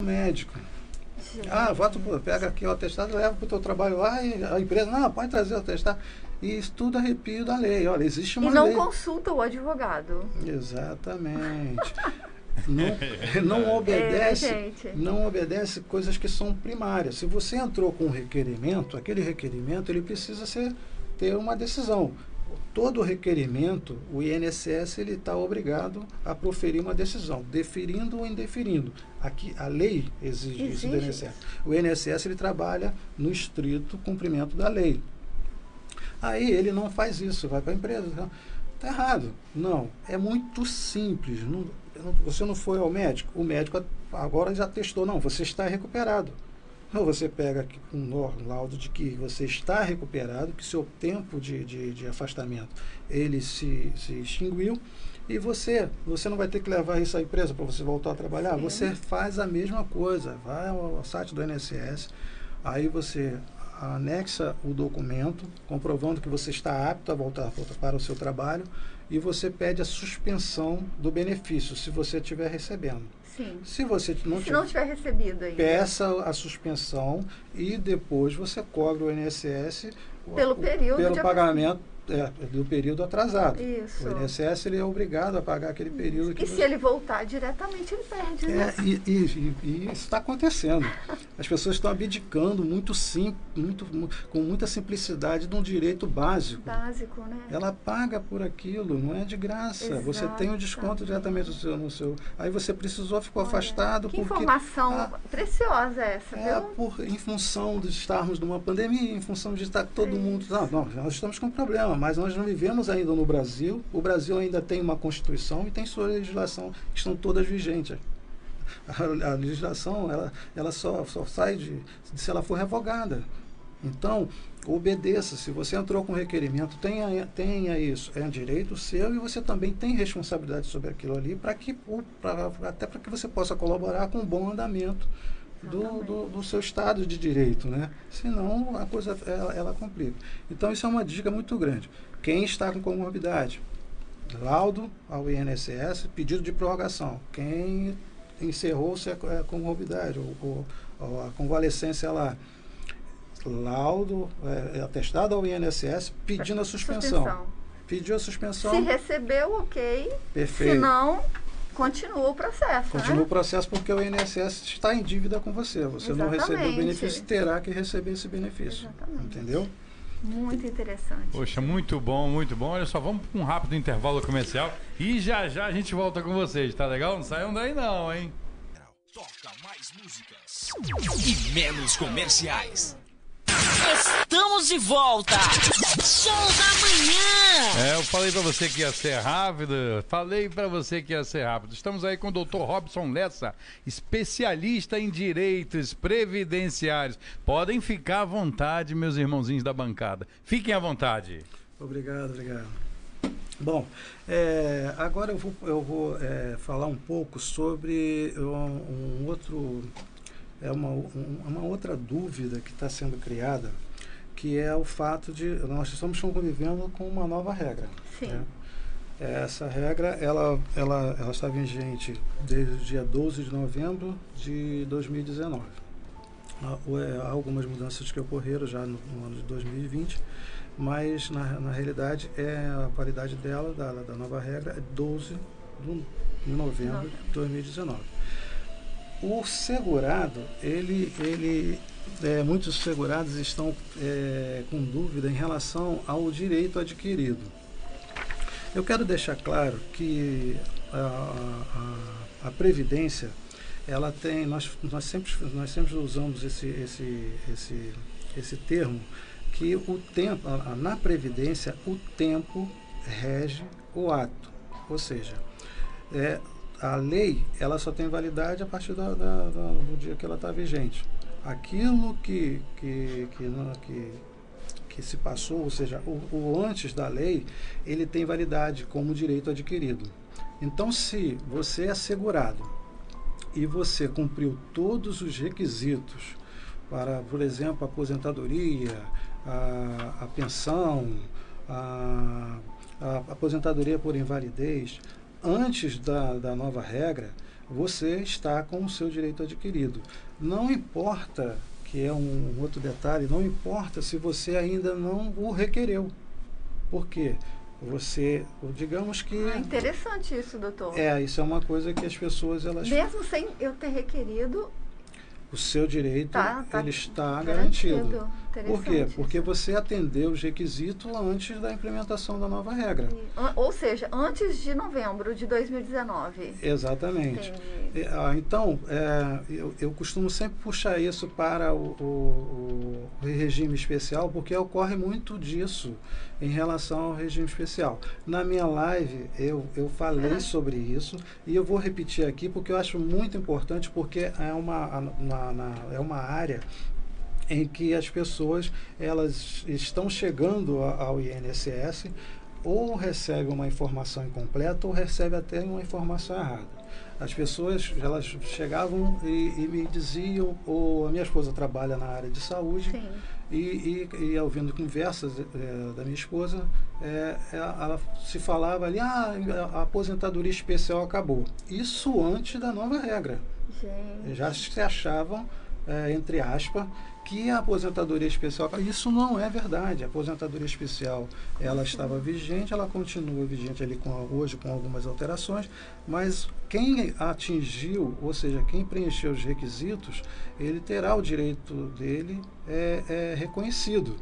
médico. Gente. Pega aqui o atestado, leva para o teu trabalho lá e a empresa, não, pode trazer o atestado. E isso tudo arrepio da lei. Olha, existe uma E não lei. consulta o advogado. Exatamente. Não obedece, gente. não obedece coisas que são primárias. Se você entrou com um requerimento, aquele requerimento ele precisa ter uma decisão. Todo requerimento, o INSS ele está obrigado a proferir uma decisão, deferindo ou indeferindo. Aqui a lei exige isso do INSS. O INSS ele trabalha no estrito cumprimento da lei. Aí ele não faz isso, vai para a empresa. Está errado. Não, é muito simples. Você não foi ao médico, o médico agora já testou, não, você está recuperado. Então você pega aqui um laudo de que você está recuperado, que seu tempo de afastamento ele se extinguiu, e você não vai ter que levar isso à empresa para você voltar a trabalhar. Sim. Você faz a mesma coisa, vai ao site do INSS, aí você anexa o documento comprovando que você está apto a voltar para o seu trabalho, e você pede a suspensão do benefício, se você estiver recebendo. Sim. Se você não tiver recebido ainda, peça a suspensão e depois você cobra o INSS pelo pagamento do período atrasado. Isso. O INSS ele é obrigado a pagar aquele período. E se ele voltar diretamente, ele perde. Né? E isso está acontecendo. As pessoas estão abdicando com muita simplicidade de um direito básico. Básico, né? Ela paga por aquilo, não é de graça. Exato. Você tem um desconto diretamente no seu. Aí você precisou, ficou afastado. Que informação preciosa é essa? Em função de estarmos numa pandemia, em função de estar todo mundo. Não, nós estamos com problema, mas nós não vivemos ainda no Brasil. O Brasil ainda tem uma Constituição e tem sua legislação, que estão todas vigentes. A legislação ela só sai se ela for revogada. Então, obedeça. Se você entrou com requerimento, tenha isso. É um direito seu, e você também tem responsabilidade sobre aquilo ali, até para que você possa colaborar com um bom andamento do seu estado de direito, né? Senão a coisa ela complica. Então isso é uma dica muito grande. Quem está com comorbidade, laudo ao INSS, pedido de prorrogação. Quem encerrou-se a comorbidade ou a convalescência lá, laudo, atestado ao INSS pedindo a suspensão. Pediu a suspensão. Se recebeu, ok. Perfeito. Se não, continua o processo. Continua o processo, porque o INSS está em dívida com você. Você Exatamente. Não recebeu o benefício, terá que receber esse benefício. Exatamente. Entendeu? Muito interessante. Poxa, muito bom, muito bom. Olha só, vamos para um rápido intervalo comercial e já a gente volta com vocês, tá legal? Não saiam daí não, hein? Toca mais músicas e menos comerciais. Estamos de volta! Show da manhã! Eu falei pra você que ia ser rápido. Estamos aí com o Dr. Robson Lessa, especialista em direitos previdenciários. Podem ficar à vontade, meus irmãozinhos da bancada. Fiquem à vontade. Obrigado. Bom, agora eu vou falar um pouco sobre uma outra dúvida que está sendo criada, que é o fato de nós estamos convivendo com uma nova regra. Sim. Né? Essa regra ela está vigente desde o dia 12 de novembro de 2019. Há algumas mudanças que ocorreram já no ano de 2020, mas na realidade a validade dela, da nova regra, é 12 de novembro de 2019. O segurado, muitos segurados estão com dúvida em relação ao direito adquirido. Eu quero deixar claro que a Previdência, ela tem, nós sempre usamos esse termo, que o tempo, na Previdência, o tempo rege o ato, ou seja, a lei ela só tem validade a partir do dia que ela está vigente. Aquilo que se passou, ou seja, o antes da lei, ele tem validade como direito adquirido. Então, se você é segurado e você cumpriu todos os requisitos para, por exemplo, a aposentadoria, a pensão, a aposentadoria por invalidez, antes da nova regra, você está com o seu direito adquirido. Não importa, que é um outro detalhe, não importa se você ainda não o requereu. Por quê? Você, digamos que... Interessante isso, doutor. Isso é uma coisa que as pessoas, elas... Mesmo sem eu ter requerido... O seu direito, ele está garantido. garantido. Por quê? Interessante Porque isso. você atendeu os requisitos antes da implementação da nova regra. Ou seja, antes de novembro de 2019. Exatamente. Entendi. Então, eu costumo sempre puxar isso para o regime especial, porque ocorre muito disso em relação ao regime especial. Na minha live, eu falei sobre isso, e eu vou repetir aqui porque eu acho muito importante, porque é uma área em que as pessoas, elas estão chegando ao INSS, ou recebem uma informação incompleta ou recebem até uma informação errada. As pessoas, elas chegavam e me diziam, a minha esposa trabalha na área de saúde, Sim. e ouvindo conversas da minha esposa, ela se falava ali, a aposentadoria especial acabou. Isso antes da nova regra. Gente. Já se achavam, entre aspas, que a aposentadoria especial... Isso não é verdade. A aposentadoria especial, ela estava vigente, ela continua vigente ali hoje com algumas alterações, mas quem atingiu, ou seja, quem preencheu os requisitos, ele terá o direito dele reconhecido.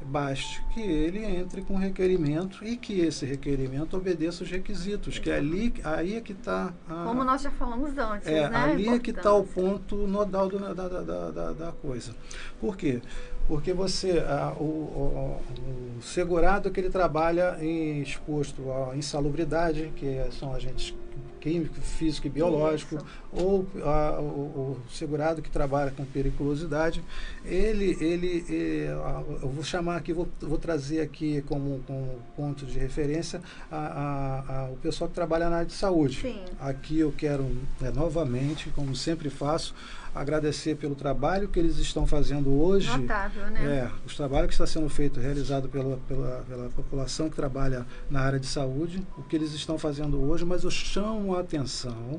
Baste que ele entre com requerimento e que esse requerimento obedeça os requisitos, que aí é que está... Como nós já falamos antes, né? Ali é que está o ponto nodal da coisa. Por quê? Porque o segurado que ele trabalha exposto à insalubridade, que são agentes químico, físico e biológico, Isso. ou o segurado que trabalha com periculosidade, eu vou chamar aqui, vou trazer aqui como ponto de referência o pessoal que trabalha na área de saúde. Sim. Aqui eu quero, novamente, como sempre faço, agradecer pelo trabalho que eles estão fazendo hoje. Notável, né? Os trabalhos que está sendo feito, realizado pela população que trabalha na área de saúde, o que eles estão fazendo hoje, mas eu chamo a atenção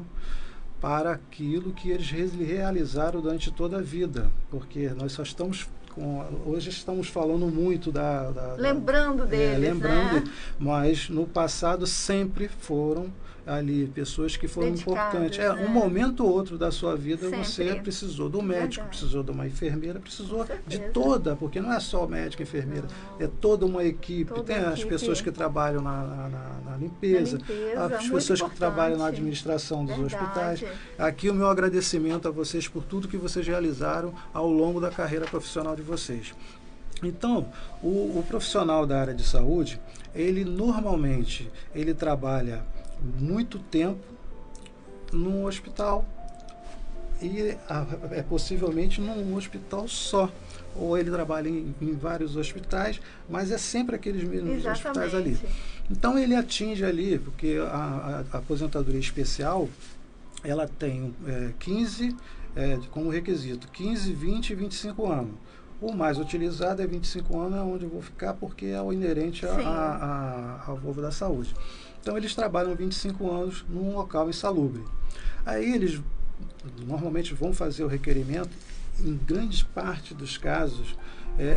para aquilo que eles realizaram durante toda a vida, porque nós só estamos hoje estamos falando muito lembrando deles, lembrando, né? Mas no passado sempre foram ali pessoas que foram dedicadas, importantes. né? Um momento ou outro da sua vida Sempre. você precisou do médico, Verdade. precisou de uma enfermeira, precisou Com certeza. de toda, porque não é só o médico e enfermeira, é toda uma equipe. Toda Tem a as equipe. pessoas que trabalham na limpeza, as muito pessoas que trabalham na importante. administração dos Verdade. hospitais. Aqui o meu agradecimento a vocês por tudo que vocês realizaram ao longo da carreira profissional de vocês. Então, o profissional da área de saúde, ele normalmente trabalha muito tempo num hospital e possivelmente num hospital só. Ou ele trabalha em vários hospitais, mas é sempre aqueles mesmos hospitais ali. Então ele atinge ali, porque a aposentadoria especial, ela tem 15 como requisito, 15, 20 e 25 anos. O mais utilizado é 25 anos, é onde eu vou ficar, porque é o inerente ao povo da saúde. Então, eles trabalham 25 anos num local insalubre. Aí, eles normalmente vão fazer o requerimento, em grande parte dos casos,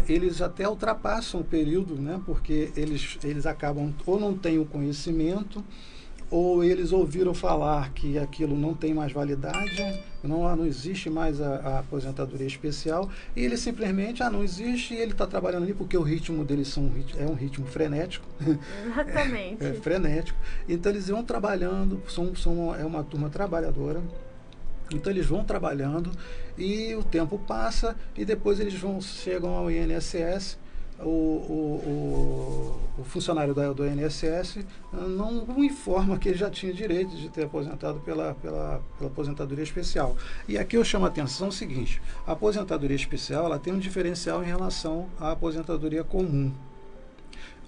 eles até ultrapassam o período, né, porque eles acabam, ou não têm o conhecimento, ou eles ouviram falar que aquilo não tem mais validade, não existe mais a aposentadoria especial, e ele simplesmente, não existe, e ele está trabalhando ali porque o ritmo deles é um ritmo frenético. Exatamente. Frenético. Então eles vão trabalhando, é uma turma trabalhadora, então eles vão trabalhando e o tempo passa e depois eles chegam ao INSS. O funcionário do INSS não informa que ele já tinha direito de ter aposentado pela aposentadoria especial. E aqui eu chamo a atenção o seguinte: a aposentadoria especial, ela tem um diferencial em relação à aposentadoria comum.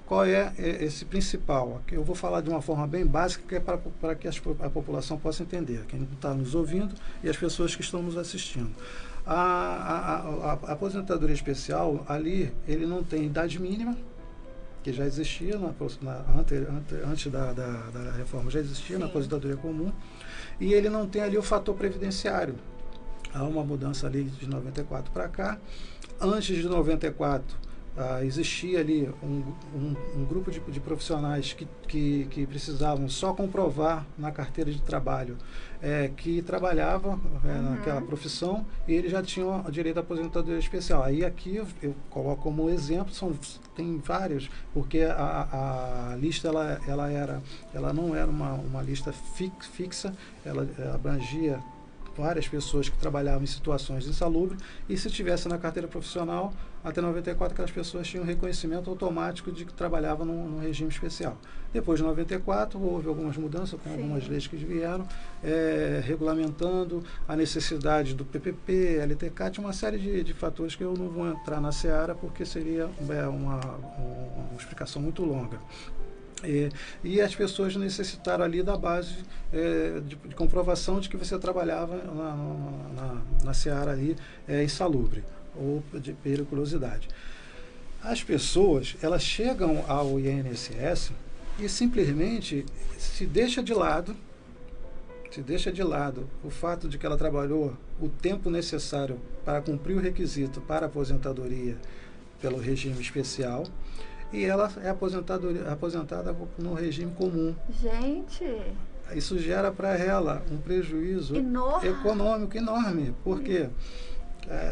Qual é esse principal? Aqui eu vou falar de uma forma bem básica, que é para que a população possa entender, quem está nos ouvindo e as pessoas que estão nos assistindo. A aposentadoria especial, ali, ele não tem idade mínima, que já existia antes da reforma, já existia na aposentadoria comum, e ele não tem ali o fator previdenciário. Há uma mudança ali de 94 para cá. Antes de 94, existia ali um grupo de profissionais que precisavam só comprovar na carteira de trabalho que trabalhava naquela profissão, e eles já tinham o direito à aposentadoria especial. Aí aqui eu coloco como exemplo, tem vários, porque a lista ela não era uma lista fixa, ela abrangia várias pessoas que trabalhavam em situações insalubres, e se tivesse na carteira profissional, até 94, aquelas pessoas tinham reconhecimento automático de que trabalhavam num regime especial. Depois de 94, houve algumas mudanças, com algumas leis que vieram, regulamentando a necessidade do PPP, LTK, tinha uma série de fatores que eu não vou entrar na seara, porque seria uma explicação muito longa. E as pessoas necessitaram ali da base de comprovação de que você trabalhava na seara ali insalubre ou de periculosidade. As pessoas, elas chegam ao INSS e simplesmente se deixa de lado o fato de que ela trabalhou o tempo necessário para cumprir o requisito para a aposentadoria pelo regime especial, e ela é aposentada no regime comum. Gente! Isso gera para ela um prejuízo econômico enorme, porque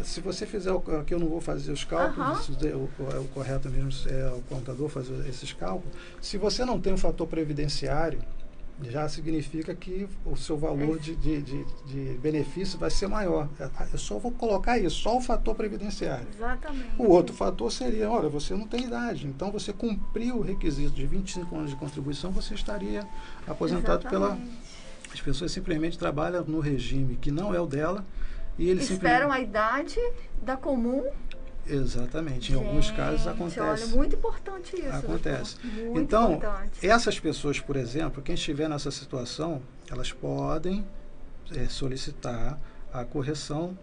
se você fizer aqui, eu não vou fazer os cálculos, o correto mesmo é o contador fazer esses cálculos. Se você não tem um fator previdenciário, já significa que o seu valor de benefício vai ser maior. Eu só vou colocar isso, só o fator previdenciário. Exatamente. O outro fator seria, olha, você não tem idade, então você cumpriu o requisito de 25 anos de contribuição, você estaria aposentado As pessoas simplesmente trabalham no regime que não é o dela, e eles esperam a idade da comum. Exatamente, em alguns casos acontece. Olha, muito importante isso. Acontece. Muito então, importante. Essas pessoas, por exemplo, quem estiver nessa situação, elas podem solicitar a correção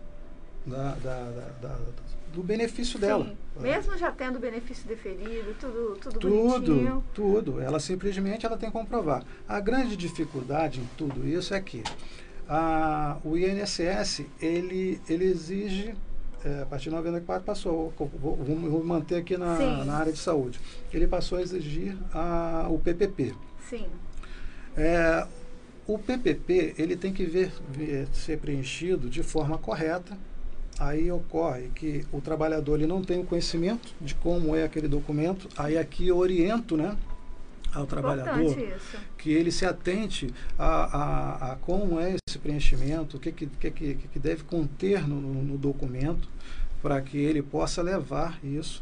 do benefício dela. Mesmo já tendo benefício deferido, tudo bonitinho. Tudo. Ela simplesmente tem que comprovar. A grande dificuldade em tudo isso é que o INSS, ele exige, a partir de 94 passou, vou manter aqui na área de saúde, ele passou a exigir o PPP. Sim. O PPP, ele tem que ser preenchido de forma correta. Aí ocorre que o trabalhador ele não tem o conhecimento de como é aquele documento. Aí aqui eu oriento, ao trabalhador que ele se atente a como é esse preenchimento, o que deve conter no documento, para que ele possa levar isso.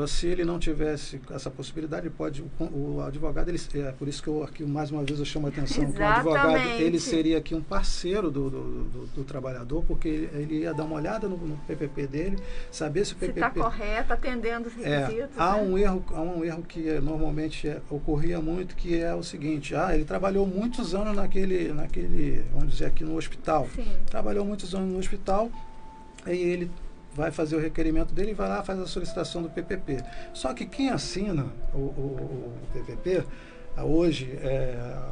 Se ele não tivesse essa possibilidade, o advogado, por isso que aqui mais uma vez eu chamo a atenção, que o advogado ele seria aqui um parceiro do trabalhor, porque ele ia dar uma olhada no PPP dele, saber se o PPP está correto, atendendo os requisitos. Há um erro que normalmente ocorria muito, que é o seguinte: ele trabalhou muitos anos naquele, vamos dizer aqui, no hospital. Sim. Trabalhou muitos anos no hospital, aí ele vai fazer o requerimento dele e vai lá faz a solicitação do PPP. Só que quem assina o PPP, hoje,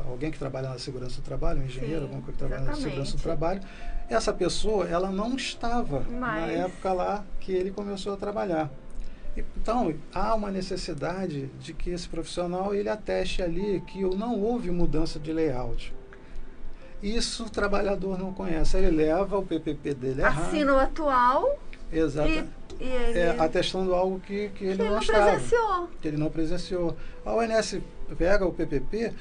alguém que trabalha na segurança do trabalho, um engenheiro, alguém que trabalha na segurança do trabalho, essa pessoa, ela não estava na época lá que ele começou a trabalhar. Então, há uma necessidade de que esse profissional, ele ateste ali que não houve mudança de layout. Isso o trabalhador não conhece. Ele leva o PPP dele errado. Assina o atual. Exato. Atestando algo que ele não presenciou. Que ele não presenciou. A ONS pega o PPP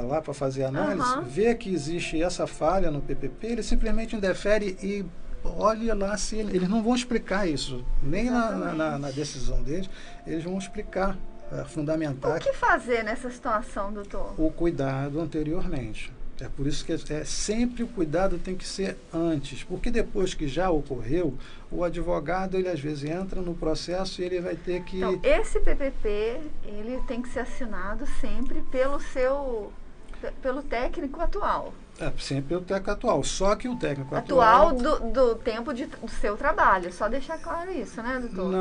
lá para fazer a análise, vê que existe essa falha no PPP, ele simplesmente indefere e olha lá se eles não vão explicar isso, nem na decisão deles, eles vão explicar, fundamentar. O que fazer nessa situação, doutor? O cuidado anteriormente. É por isso que sempre o cuidado tem que ser antes, porque depois que já ocorreu, o advogado, ele às vezes entra no processo e ele vai ter que... Então, esse PPP, ele tem que ser assinado sempre pelo técnico atual. É sempre o técnico atual. Só que o técnico Atual do tempo do seu trabalho. Só deixar claro isso, né, doutor?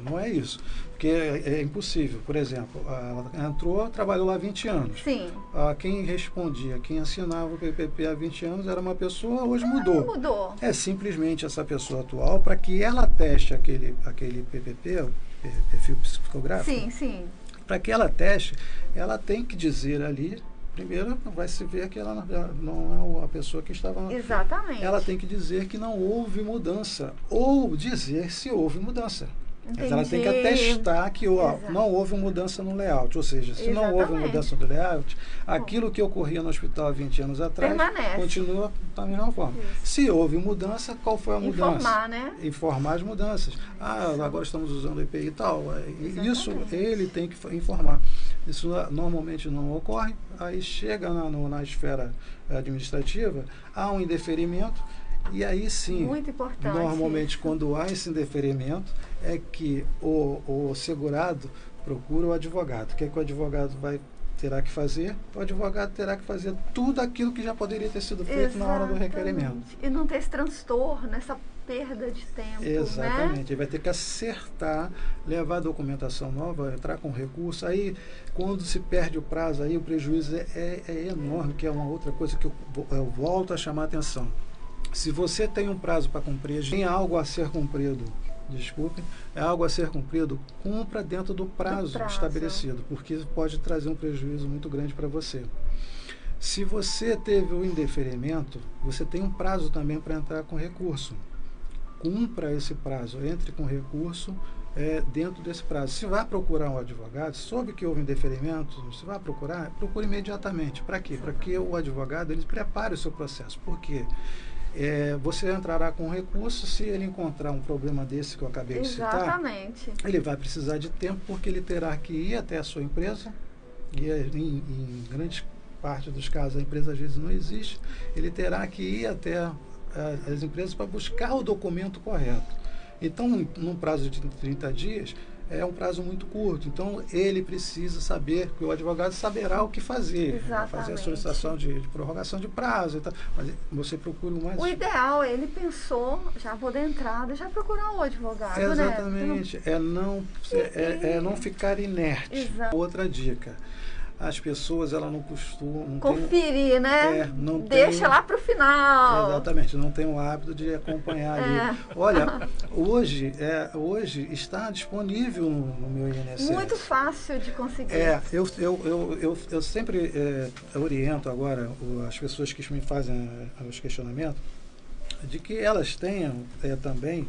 Não é isso. Porque é impossível. Por exemplo, ela entrou, trabalhou lá há 20 anos. Sim. Quem respondia, quem assinava o PPP há 20 anos era uma pessoa, hoje mudou. Mudou. É simplesmente essa pessoa atual, para que ela teste aquele PPP, o perfil psicográfico. Sim. Para que ela teste, ela tem que dizer ali. Primeiro, vai se ver que ela não é a pessoa que estava... Exatamente. Ela tem que dizer que não houve mudança. Ou dizer se houve mudança. Mas ela tem que atestar que não houve mudança no layout. Ou seja, se não houve mudança no layout, aquilo que ocorria no hospital há 20 anos atrás continua da mesma forma. Isso. Se houve mudança, qual foi a mudança? Informar, né? Informar as mudanças. Agora estamos usando o EPI e tal. Isso ele tem que informar. Isso normalmente não ocorre. Aí chega na esfera administrativa, há um indeferimento. E aí sim, muito importante normalmente isso. Quando há esse indeferimento é que o segurado procura o advogado. O que o advogado terá que fazer? O advogado terá que fazer tudo aquilo que já poderia ter sido feito na hora do requerimento. E não ter esse transtorno, essa perda de tempo. Exatamente. Né? Ele vai ter que acertar, levar a documentação nova, entrar com recurso. Aí, quando se perde o prazo, aí o prejuízo é enorme, que é uma outra coisa que eu volto a chamar a atenção. Se você tem um prazo para cumprir, tem algo a ser cumprido, é algo a ser cumprido, cumpra dentro do prazo estabelecido, porque pode trazer um prejuízo muito grande para você. Se você teve o indeferimento, você tem um prazo também para entrar com recurso. Cumpra esse prazo, entre com recurso dentro desse prazo. Se vai procurar um advogado, soube que houve indeferimento, se vai procurar, procure imediatamente. Para quê? Para que o advogado ele prepare o seu processo. Por quê? Você entrará com recurso se ele encontrar um problema desse que eu acabei de citar. Exatamente. Ele vai precisar de tempo porque ele terá que ir até a sua empresa, e em grande parte dos casos a empresa às vezes não existe, ele terá que ir até as empresas para buscar o documento correto. Então, num prazo de 30 dias, é um prazo muito curto. Então, ele precisa saber, que o advogado saberá o que fazer. Fazer a solicitação de prorrogação de prazo e tal. Mas você procura o mais... O ideal, ele pensou, já vou dar entrada, já procurar o advogado, Exatamente. Né? Não ficar inerte. Exato. Outra dica. As pessoas, elas não costumam... Conferir, né? Deixa lá para o final. Exatamente, não tem o hábito de acompanhar ali. Olha, hoje está disponível no meu INSS. Muito fácil de conseguir. Eu sempre oriento agora as pessoas que me fazem os questionamentos de que elas tenham também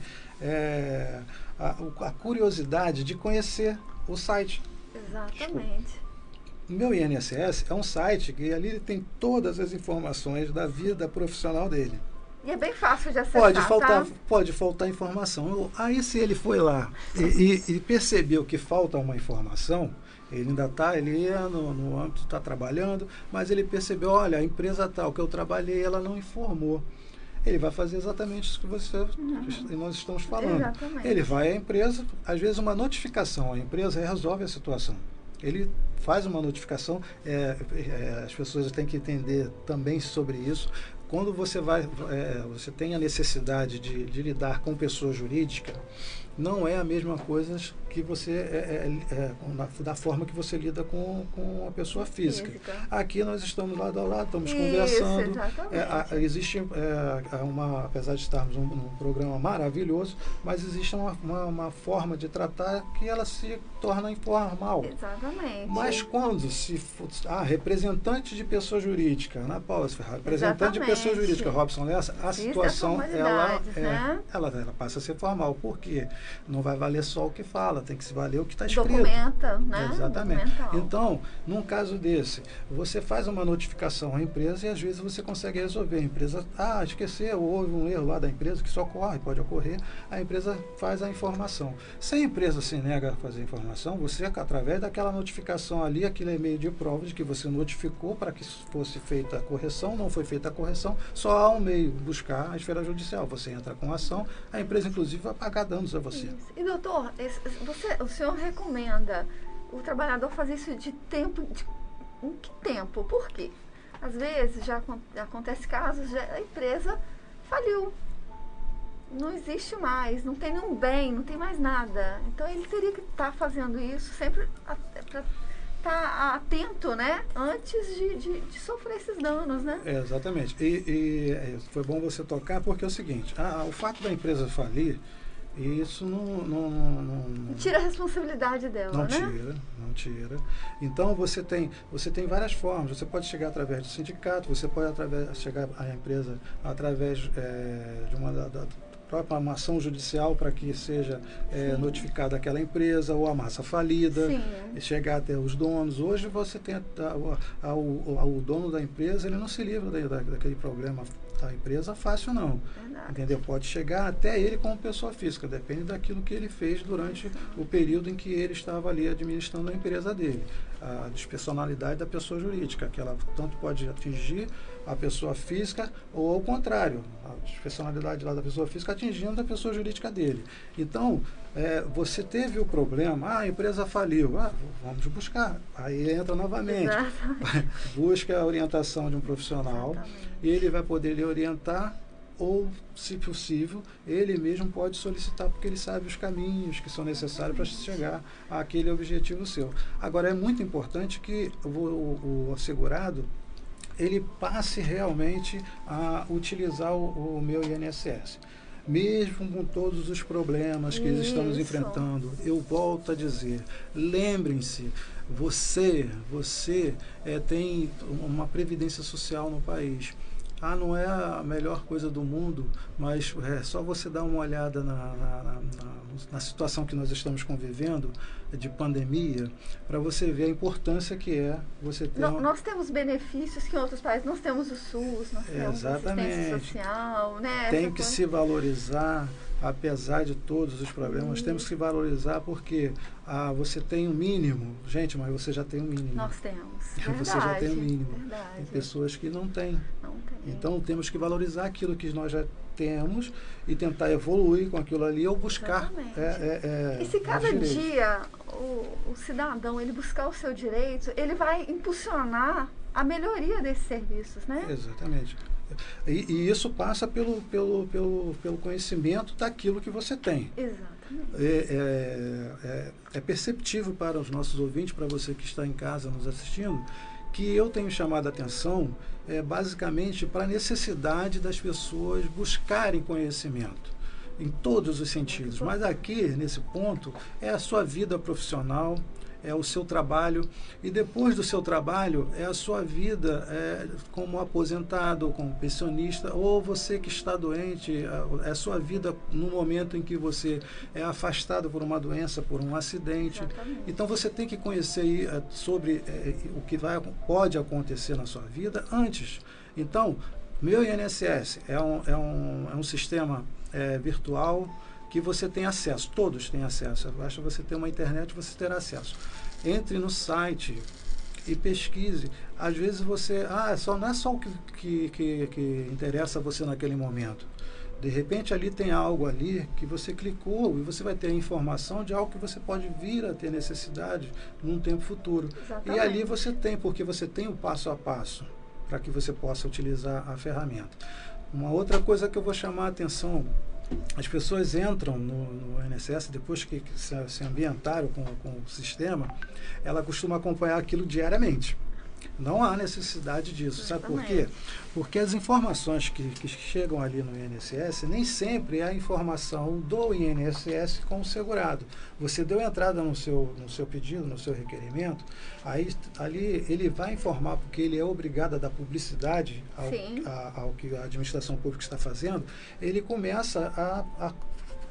a curiosidade de conhecer o site. Exatamente. O meu INSS é um site que ali tem todas as informações da vida profissional dele. E é bem fácil de acessar, Pode faltar informação. Aí se ele foi lá e percebeu que falta uma informação, ele ainda está, ele no âmbito, está trabalhando, mas ele percebeu, olha, a empresa tal que eu trabalhei, ela não informou. Ele vai fazer exatamente isso que nós estamos falando. Exatamente. Ele vai à empresa, às vezes uma notificação à empresa resolve a situação. Ele faz uma notificação, as pessoas têm que entender também sobre isso. Quando você você tem a necessidade de lidar com pessoa jurídica, não é a mesma coisa que você da forma que você lida com a pessoa física. Aqui nós estamos lado a lado, estamos conversando. Existe apesar de estarmos num programa maravilhoso, mas existe uma forma de tratar que ela se torna informal. Exatamente. Mas quando se for, representante de pessoa jurídica, Ana Paula, representante de pessoa jurídica, Robson Lessa, a situação ela passa a ser formal. Por quê? Não vai valer só o que fala, tem que se valer o que está escrito. Documenta, né? Exatamente. Documental. Então, num caso desse, você faz uma notificação à empresa e às vezes você consegue resolver. A empresa, esqueceu, houve um erro lá da empresa, que isso pode ocorrer, a empresa faz a informação. Se a empresa se nega a fazer a informação, você, através daquela notificação ali, aquele e-mail de prova de que você notificou para que fosse feita a correção, não foi feita a correção, só há um meio, buscar a esfera judicial. Você entra com a ação, a empresa inclusive vai pagar danos a você. Isso. E doutor, o senhor recomenda o trabalhador fazer isso em que tempo? Por quê? Às vezes já acontece casos de a empresa faliu. Não existe mais, não tem nenhum bem, não tem mais nada. Então ele teria que estar fazendo isso sempre para estar atento, né? Antes de sofrer esses danos, né? Exatamente. E foi bom você tocar porque é o seguinte, o fato da empresa falir, isso não tira a responsabilidade dela, não né? Não tira. Então você tem várias formas. Você pode chegar através do sindicato, você pode chegar à empresa através de uma própria uma ação judicial para que seja notificada aquela empresa ou a massa falida, e chegar até os donos. Hoje você tem o dono da empresa, ele não se livra daquele problema da empresa fácil não. Verdade. Entendeu? Pode chegar até ele como pessoa física, depende daquilo que ele fez durante o período em que ele estava ali administrando a empresa dele. A despersonalidade da pessoa jurídica, que ela tanto pode atingir a pessoa física ou ao contrário, a despersonalidade lá da pessoa física atingindo a pessoa jurídica dele. Então, você teve o problema, a empresa faliu, vamos buscar. Aí entra novamente, busca a orientação de um profissional. Exatamente. E ele vai poder lhe orientar ou, se possível, ele mesmo pode solicitar, porque ele sabe os caminhos que são necessários para chegar àquele objetivo seu. Agora, é muito importante que o segurado ele passe realmente a utilizar o meu INSS. Mesmo com todos os problemas que estamos enfrentando, eu volto a dizer, lembrem-se, você tem uma previdência social no país. Não é a melhor coisa do mundo, mas é só você dar uma olhada na situação que nós estamos convivendo, de pandemia, para você ver a importância que é você ter... Nós temos benefícios que em outros países, nós temos o SUS, nós temos assistência social, né? Tem que se valorizar, apesar de todos os problemas, temos que valorizar porque você tem um mínimo. Gente, mas você já tem um mínimo. Nós temos. Você já tem um mínimo. Verdade. Tem pessoas que não têm. Não tem. Então temos que valorizar aquilo que nós já temos e tentar evoluir com aquilo ali ou buscar. E se cada dia o cidadão ele buscar o seu direito, ele vai impulsionar a melhoria desses serviços, né? Exatamente. E isso passa pelo conhecimento daquilo que você tem. Exatamente. É perceptível para os nossos ouvintes, para você que está em casa nos assistindo, que eu tenho chamado a atenção basicamente para a necessidade das pessoas buscarem conhecimento em todos os sentidos. Mas aqui, nesse ponto, é a sua vida profissional, é o seu trabalho, e depois do seu trabalho é a sua vida como aposentado, como pensionista, ou você que está doente, é a sua vida no momento em que você é afastado por uma doença, por um acidente. Exatamente. Então você tem que conhecer sobre o que pode acontecer na sua vida antes. Então, meu INSS é um sistema virtual que você tem acesso, todos têm acesso. Basta você ter uma internet, você terá acesso. Entre no site e pesquise. Às vezes você, não é só o que interessa a você naquele momento. De repente ali tem algo ali que você clicou e você vai ter a informação de algo que você pode vir a ter necessidade num tempo futuro. Exatamente. E ali você tem, porque você tem o passo a passo para que você possa utilizar a ferramenta. Uma outra coisa que eu vou chamar a atenção, as pessoas entram no INSS, depois que se ambientaram com o sistema, ela costuma acompanhar aquilo diariamente. Não há necessidade disso. Sabe por quê? Porque as informações que chegam ali no INSS nem sempre é a informação do INSS com o segurado. Você deu entrada no seu pedido, no seu requerimento, aí ali ele vai informar, porque ele é obrigado a dar publicidade ao que a administração pública está fazendo, ele começa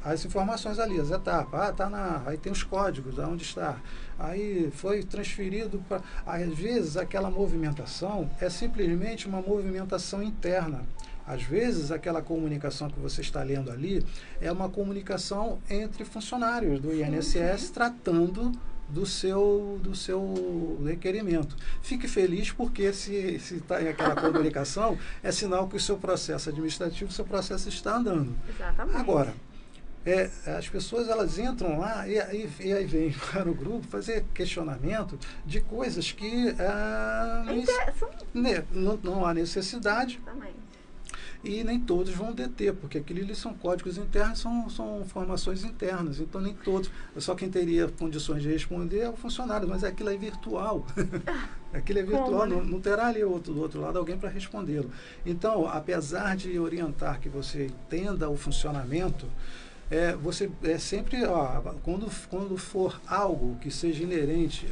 as informações ali, as etapas. Aí tem os códigos, aonde está. Aí foi transferido para... Às vezes aquela movimentação é simplesmente uma movimentação interna. Às vezes aquela comunicação que você está lendo ali é uma comunicação entre funcionários do INSS tratando do seu requerimento. Fique feliz porque se está em aquela comunicação, é sinal que o seu processo administrativo, o seu processo está andando. Exatamente. Agora, as pessoas elas entram lá e aí vem para o grupo fazer questionamento de coisas que não há necessidade. Exatamente. E nem todos vão deter, porque aquilo ali são códigos internos, são informações internas, então nem todos. Só quem teria condições de responder é o funcionário, mas aquilo é virtual. Aquilo é virtual, não terá ali do outro lado alguém para respondê-lo. Então, apesar de orientar que você entenda o funcionamento, você sempre, quando for algo que seja inerente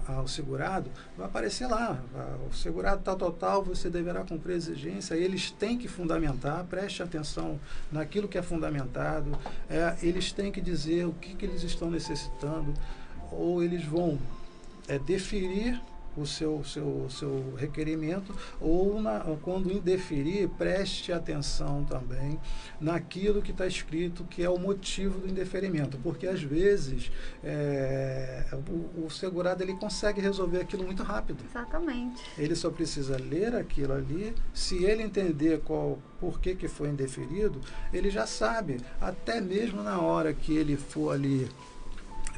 ao segurado, vai aparecer lá, o segurado tal, você deverá cumprir a exigência, eles têm que fundamentar, preste atenção naquilo que é fundamentado, eles têm que dizer o que eles estão necessitando, ou eles vão deferir o seu requerimento, ou quando indeferir, preste atenção também naquilo que está escrito, que é o motivo do indeferimento, porque às vezes o segurado ele consegue resolver aquilo muito rápido. Exatamente. Ele só precisa ler aquilo ali, se ele entender por que foi indeferido, ele já sabe, até mesmo na hora que ele for ali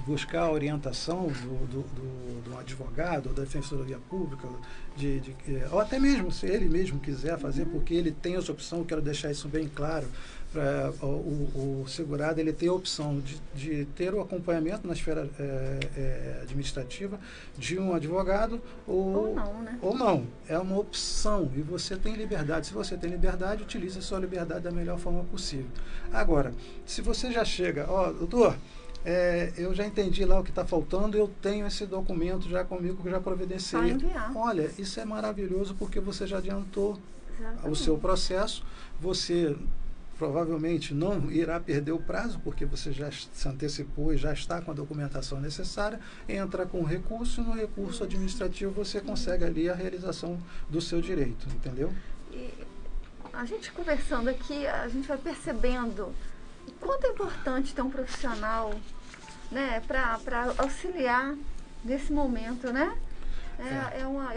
buscar a orientação do advogado, ou da defensoria pública, ou até mesmo se ele mesmo quiser fazer, porque ele tem essa opção, eu quero deixar isso bem claro, para o segurado ele tem a opção de ter o acompanhamento na esfera administrativa de um advogado ou não, né? Ou não. É uma opção e você tem liberdade. Se você tem liberdade, utilize a sua liberdade da melhor forma possível. Agora, se você já chega, doutor, eu já entendi lá o que está faltando, eu tenho esse documento já comigo que já providenciei. Olha, isso é maravilhoso porque você já adiantou o seu processo, você provavelmente não irá perder o prazo, porque você já se antecipou e já está com a documentação necessária, entra com recurso e no recurso administrativo você consegue ali a realização do seu direito, entendeu? E a gente conversando aqui, a gente vai percebendo o quanto é importante ter um profissional, né, para auxiliar nesse momento, né?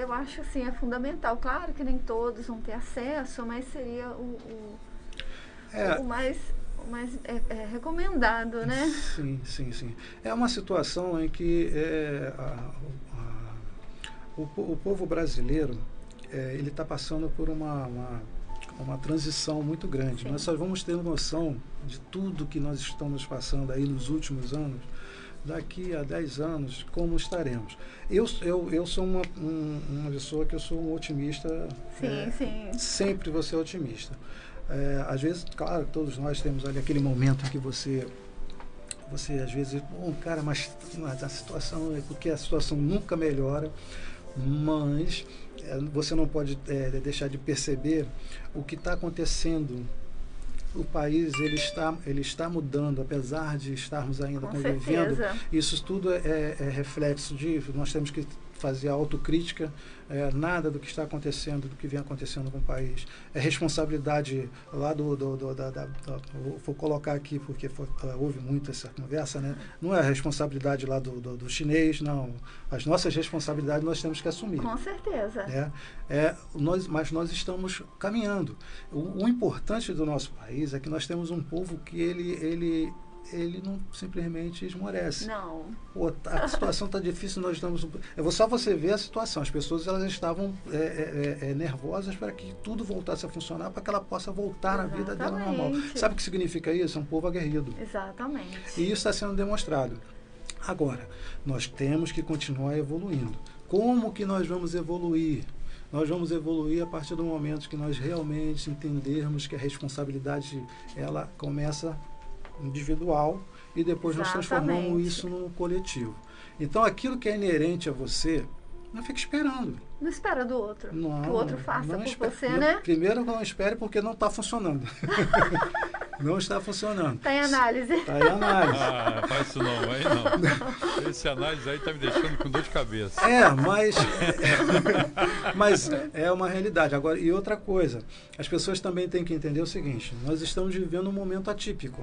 Eu acho assim, é fundamental. Claro que nem todos vão ter acesso, mas seria o mais recomendado, né? Sim. É uma situação em que o povo brasileiro ele está passando por uma transição muito grande. Sim. Nós só vamos ter noção de tudo que nós estamos passando aí nos últimos anos, daqui a 10 anos, como estaremos. Eu sou uma pessoa que eu sou um otimista. Sim. Sempre vou ser otimista. Às vezes, claro, todos nós temos ali aquele momento em que você às vezes, cara, mas a situação, porque a situação nunca melhora, mas você não pode deixar de perceber o que está acontecendo. O país ele está mudando, apesar de estarmos ainda convivendo. Isso tudo é reflexo disso. Nós temos que fazer a autocrítica. Nada do que está acontecendo, do que vem acontecendo com o país é responsabilidade lá vou colocar aqui porque houve muito essa conversa, né? Não é a responsabilidade lá do chinês, não. As nossas responsabilidades nós temos que assumir. Com certeza. Mas nós estamos caminhando. O importante do nosso país é que nós temos um povo que ele não simplesmente esmorece. Não. A situação está difícil, nós estamos... Só você ver a situação. As pessoas elas estavam nervosas para que tudo voltasse a funcionar, para que ela possa voltar à vida dela normal. Sabe o que significa isso? É um povo aguerrido. Exatamente. E isso está sendo demonstrado. Agora, nós temos que continuar evoluindo. Como que nós vamos evoluir? Nós vamos evoluir a partir do momento que nós realmente entendermos que a responsabilidade ela começa individual e depois nós transformamos isso no coletivo. Então aquilo que é inerente a você, não fique esperando. Não espera do outro. Que o outro faça por você, não, né? Primeiro não espere porque não está funcionando. Não está funcionando. Está em análise. Está em análise. Faz isso não, aí não. Esse análise aí está me deixando com dor de cabeça. Mas é uma realidade. Agora, e outra coisa, as pessoas também têm que entender o seguinte, nós estamos vivendo um momento atípico.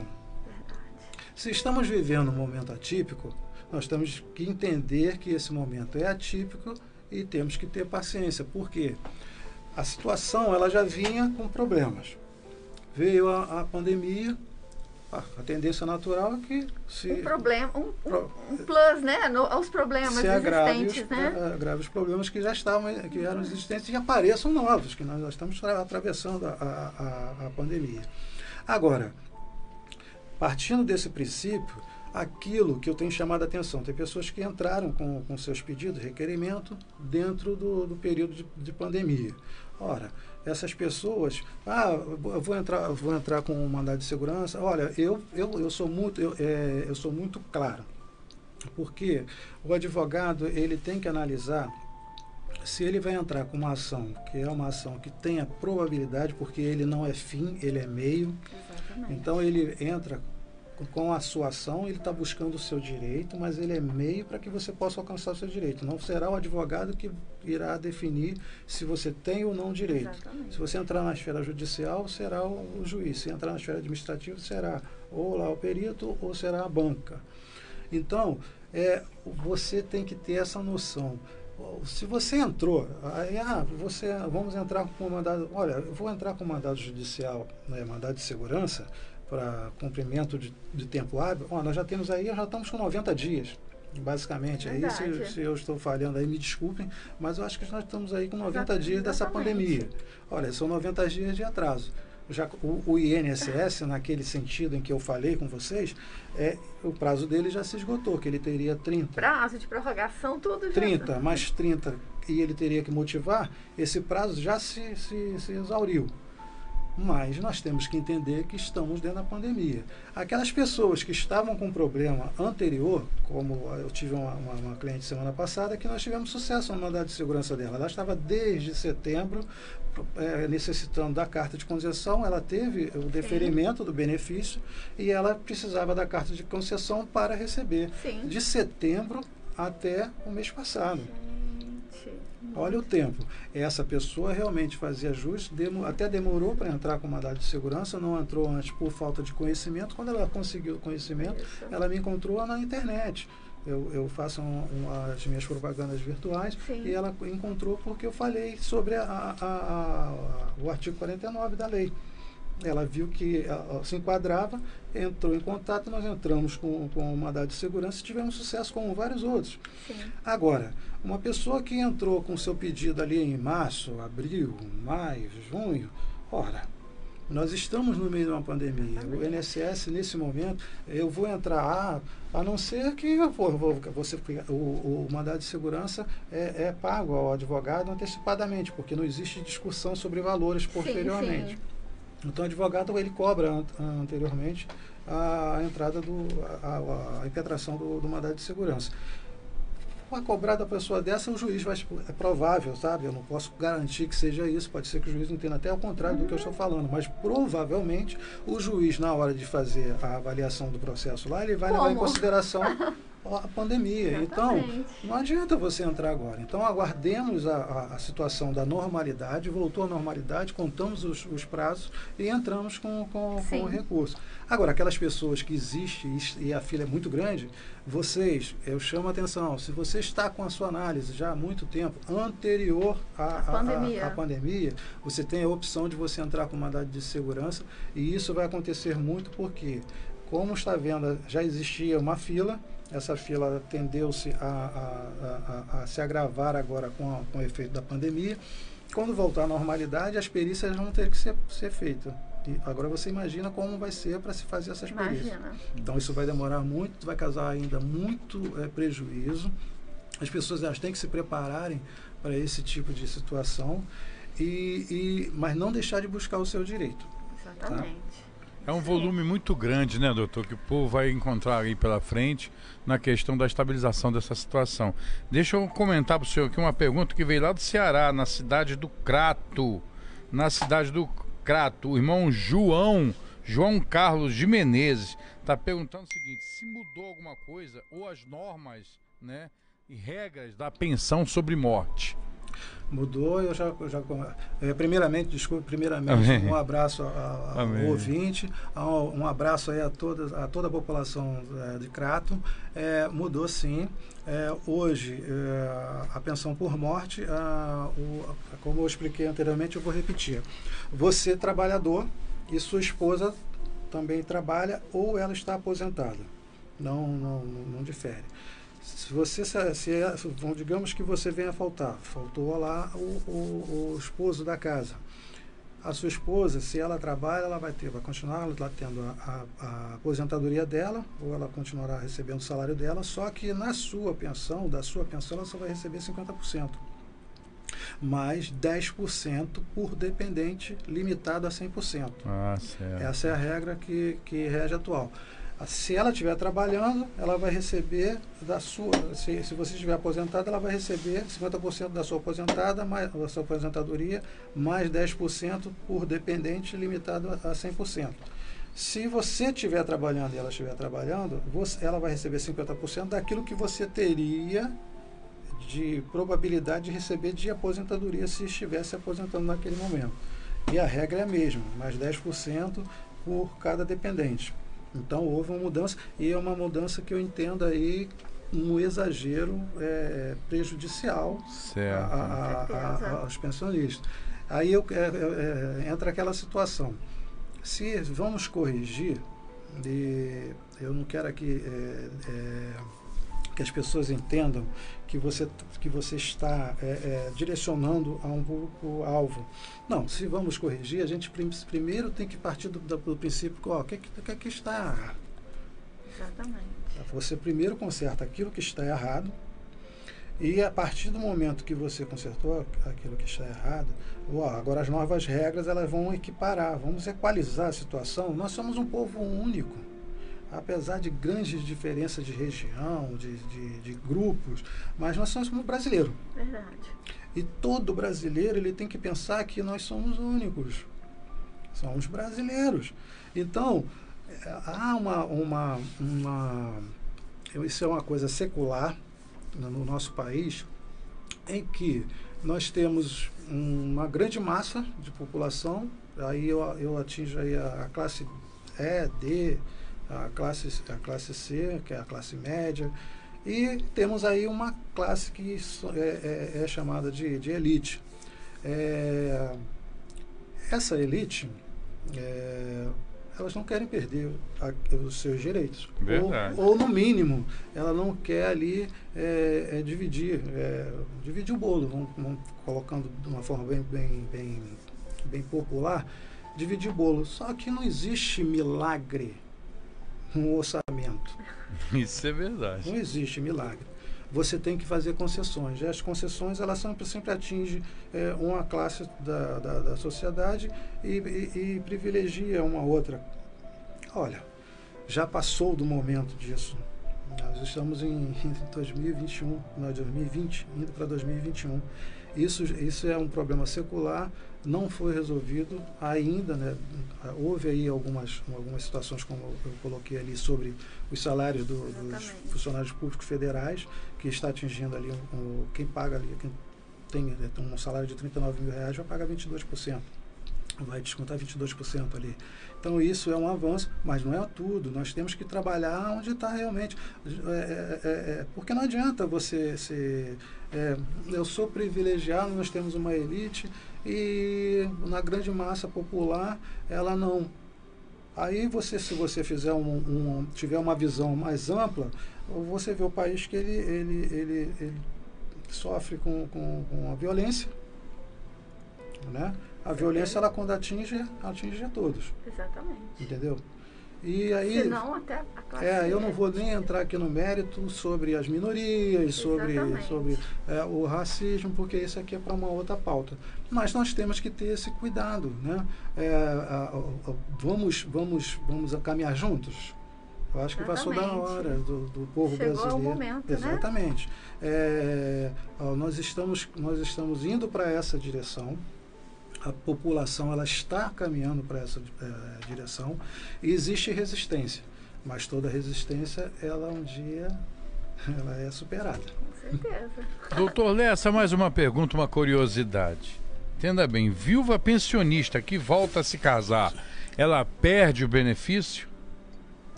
Se estamos vivendo um momento atípico, nós temos que entender que esse momento é atípico e temos que ter paciência, porque a situação ela já vinha com problemas. Veio a pandemia, A tendência natural é que se... Um problema, um plus, né? Aos problemas se existentes, né? agrave os problemas que já que eram existentes e apareçam novos, que nós estamos atravessando a pandemia. Agora, partindo desse princípio, aquilo que eu tenho chamado a atenção, tem pessoas que entraram com seus pedidos, requerimento, dentro do período de pandemia. Ora, essas pessoas, eu vou entrar com um mandado de segurança. Olha, eu sou muito claro, porque o advogado ele tem que analisar se ele vai entrar com uma ação, que é uma ação que tenha probabilidade, porque ele não é fim, ele é meio. Exatamente. Então ele entra com a sua ação, ele está buscando o seu direito, mas ele é meio para que você possa alcançar o seu direito. Não será o advogado que irá definir se você tem ou não direito. Exatamente. Se você entrar na esfera judicial, será o juiz. Se entrar na esfera administrativa, será ou lá o perito ou será a banca. Então, você tem que ter essa noção. Se você entrou, vamos entrar com um mandado. Olha, eu vou entrar com um mandado judicial, mandado de segurança, para cumprimento de tempo hábil. Nós já temos aí, já estamos com 90 dias, basicamente. Aí, se eu estou falhando aí, me desculpem, mas eu acho que nós estamos aí com 90 dias dessa pandemia. Olha, são 90 dias de atraso. Já o INSS, naquele sentido em que eu falei com vocês, o prazo dele já se esgotou, que ele teria 30. Prazo de prorrogação, tudo já. 30, mais 30, e ele teria que motivar, esse prazo já se exauriu. Mas nós temos que entender que estamos dentro da pandemia. Aquelas pessoas que estavam com problema anterior, como eu tive uma cliente semana passada, que nós tivemos sucesso no mandado de segurança dela. Ela estava desde setembro necessitando da carta de concessão, ela teve o deferimento do benefício e ela precisava da carta de concessão para receber. Sim. De setembro até o mês passado. Olha o tempo. Essa pessoa realmente fazia jus, até demorou para entrar com mandado de segurança, não entrou antes por falta de conhecimento. Quando ela conseguiu o conhecimento, ela me encontrou na internet. Eu faço as minhas propagandas virtuais. Sim. E ela encontrou porque eu falei sobre o artigo 49 da lei. Ela viu que se enquadrava, entrou em contato, nós entramos com o mandado de segurança e tivemos sucesso com vários outros. Sim. Agora, uma pessoa que entrou com seu pedido ali em março, abril, maio, junho, nós estamos no meio de uma pandemia. O INSS, nesse momento, eu vou entrar, a não ser que o mandado de segurança é pago ao advogado antecipadamente, porque não existe discussão sobre valores posteriormente. Sim. Então, o advogado ele cobra anteriormente a entrada a impetração do mandado de segurança. Para cobrar da pessoa dessa, o juiz é provável, sabe? Eu não posso garantir que seja isso, pode ser que o juiz não entenda até o contrário do que eu estou falando, mas provavelmente o juiz, na hora de fazer a avaliação do processo lá, ele vai levar em consideração a pandemia. Então, não adianta você entrar agora. Então, aguardemos a situação da normalidade, voltou à normalidade, contamos os prazos e entramos com o recurso. Agora, aquelas pessoas que existem e a fila é muito grande, eu chamo a atenção, se você está com a sua análise já há muito tempo, anterior à pandemia, você tem a opção de você entrar com mandado de segurança e isso vai acontecer muito porque, como está vendo, já existia uma fila, essa fila tendeu-se a se agravar agora com o efeito da pandemia. Quando voltar à normalidade, as perícias vão ter que ser feitas. E agora você imagina como vai ser para se fazer essas perícias. Então isso vai demorar muito, vai causar ainda muito prejuízo. As pessoas elas têm que se prepararem para esse tipo de situação, mas não deixar de buscar o seu direito. Exatamente. Tá? É um volume muito grande, né, doutor, que o povo vai encontrar aí pela frente na questão da estabilização dessa situação. Deixa eu comentar para o senhor aqui uma pergunta que veio lá do Ceará, na cidade do Crato. O irmão João Carlos de Menezes está perguntando o seguinte: se mudou alguma coisa ou as normas, né, e regras da pensão sobre morte? Mudou, primeiramente, um abraço ao ouvinte, um abraço aí a toda a população de Crato. Mudou sim. Hoje, a pensão por morte, como eu expliquei anteriormente, eu vou repetir. Você, trabalhador, e sua esposa também trabalha ou ela está aposentada. Não difere. Se você, digamos que você venha faltar, faltou lá o esposo da casa. A sua esposa, se ela trabalha, ela vai continuar tendo a aposentadoria dela, ou ela continuará recebendo o salário dela, só que da sua pensão, ela só vai receber 50%. Mais 10% por dependente, limitado a 100%. Ah, certo. Essa é a regra que rege atual. Se ela estiver trabalhando, ela vai receber se você estiver aposentado, ela vai receber 50% da sua da sua aposentadoria, mais 10% por dependente, limitado a 100%. Se você estiver trabalhando e ela estiver trabalhando, ela vai receber 50% daquilo que você teria de probabilidade de receber de aposentadoria se estivesse aposentando naquele momento. E a regra é a mesma, mais 10% por cada dependente. Então houve uma mudança, e é uma mudança que eu entendo aí um exagero prejudicial aos pensionistas. Aí entra aquela situação. Se vamos corrigir, eu não quero aqui que as pessoas entendam que você está direcionando a um público-alvo. Não, se vamos corrigir, a gente primeiro tem que partir do princípio que está errado. Exatamente. Você primeiro conserta aquilo que está errado, e a partir do momento que você consertou aquilo que está errado, agora as novas regras elas vão equiparar, vamos equalizar a situação. Nós somos um povo único. Apesar de grandes diferenças de região, de grupos, mas nós somos brasileiros. Verdade. E todo brasileiro ele tem que pensar que nós somos únicos. Somos brasileiros. Então, há isso é uma coisa secular no nosso país, em que nós temos uma grande massa de população, aí eu atinjo aí a classe E, D, a classe C, que é a classe média, e temos aí uma classe que é chamada de elite. Essa elite, elas não querem perder os seus direitos. Verdade. Ou, no mínimo, ela não quer ali dividir o bolo, vamos colocando de uma forma bem popular, dividir o bolo. Só que não existe milagre no orçamento. Isso é verdade. Não existe milagre. Você tem que fazer concessões. E as concessões, elas sempre atingem uma classe da sociedade e privilegia uma outra. Olha, já passou do momento disso. Nós estamos em 2021, 2020, indo para 2021. Isso é um problema secular, não foi resolvido ainda, né? Houve aí algumas situações, como eu coloquei ali, sobre os salários dos funcionários públicos federais, que está atingindo ali, quem paga ali, quem tem um salário de R$39 mil, vai pagar 22%. Vai descontar 22% ali. Então isso é um avanço, mas não é tudo. Nós temos que trabalhar onde está realmente. Porque não adianta você ser... eu sou privilegiado, nós temos uma elite e na grande massa popular ela não. Aí se você fizer tiver uma visão mais ampla, você vê o país que ele sofre com a violência, né? A violência, ela quando atinge a todos. Exatamente. Entendeu? E aí, senão até a classe eu não vou nem entrar aqui no mérito sobre as minorias, sobre o racismo, porque isso aqui é para uma outra pauta. Mas nós temos que ter esse cuidado, né? Vamos caminhar juntos? Eu acho que passou da hora do povo brasileiro. Chegou o momento, exatamente. Nós estamos indo para essa direção. A população ela está caminhando para essa direção e existe resistência, mas toda resistência ela um dia ela é superada. Com certeza. Doutor Lessa, mais uma pergunta, uma curiosidade. Entenda bem, viúva pensionista que volta a se casar, ela perde o benefício?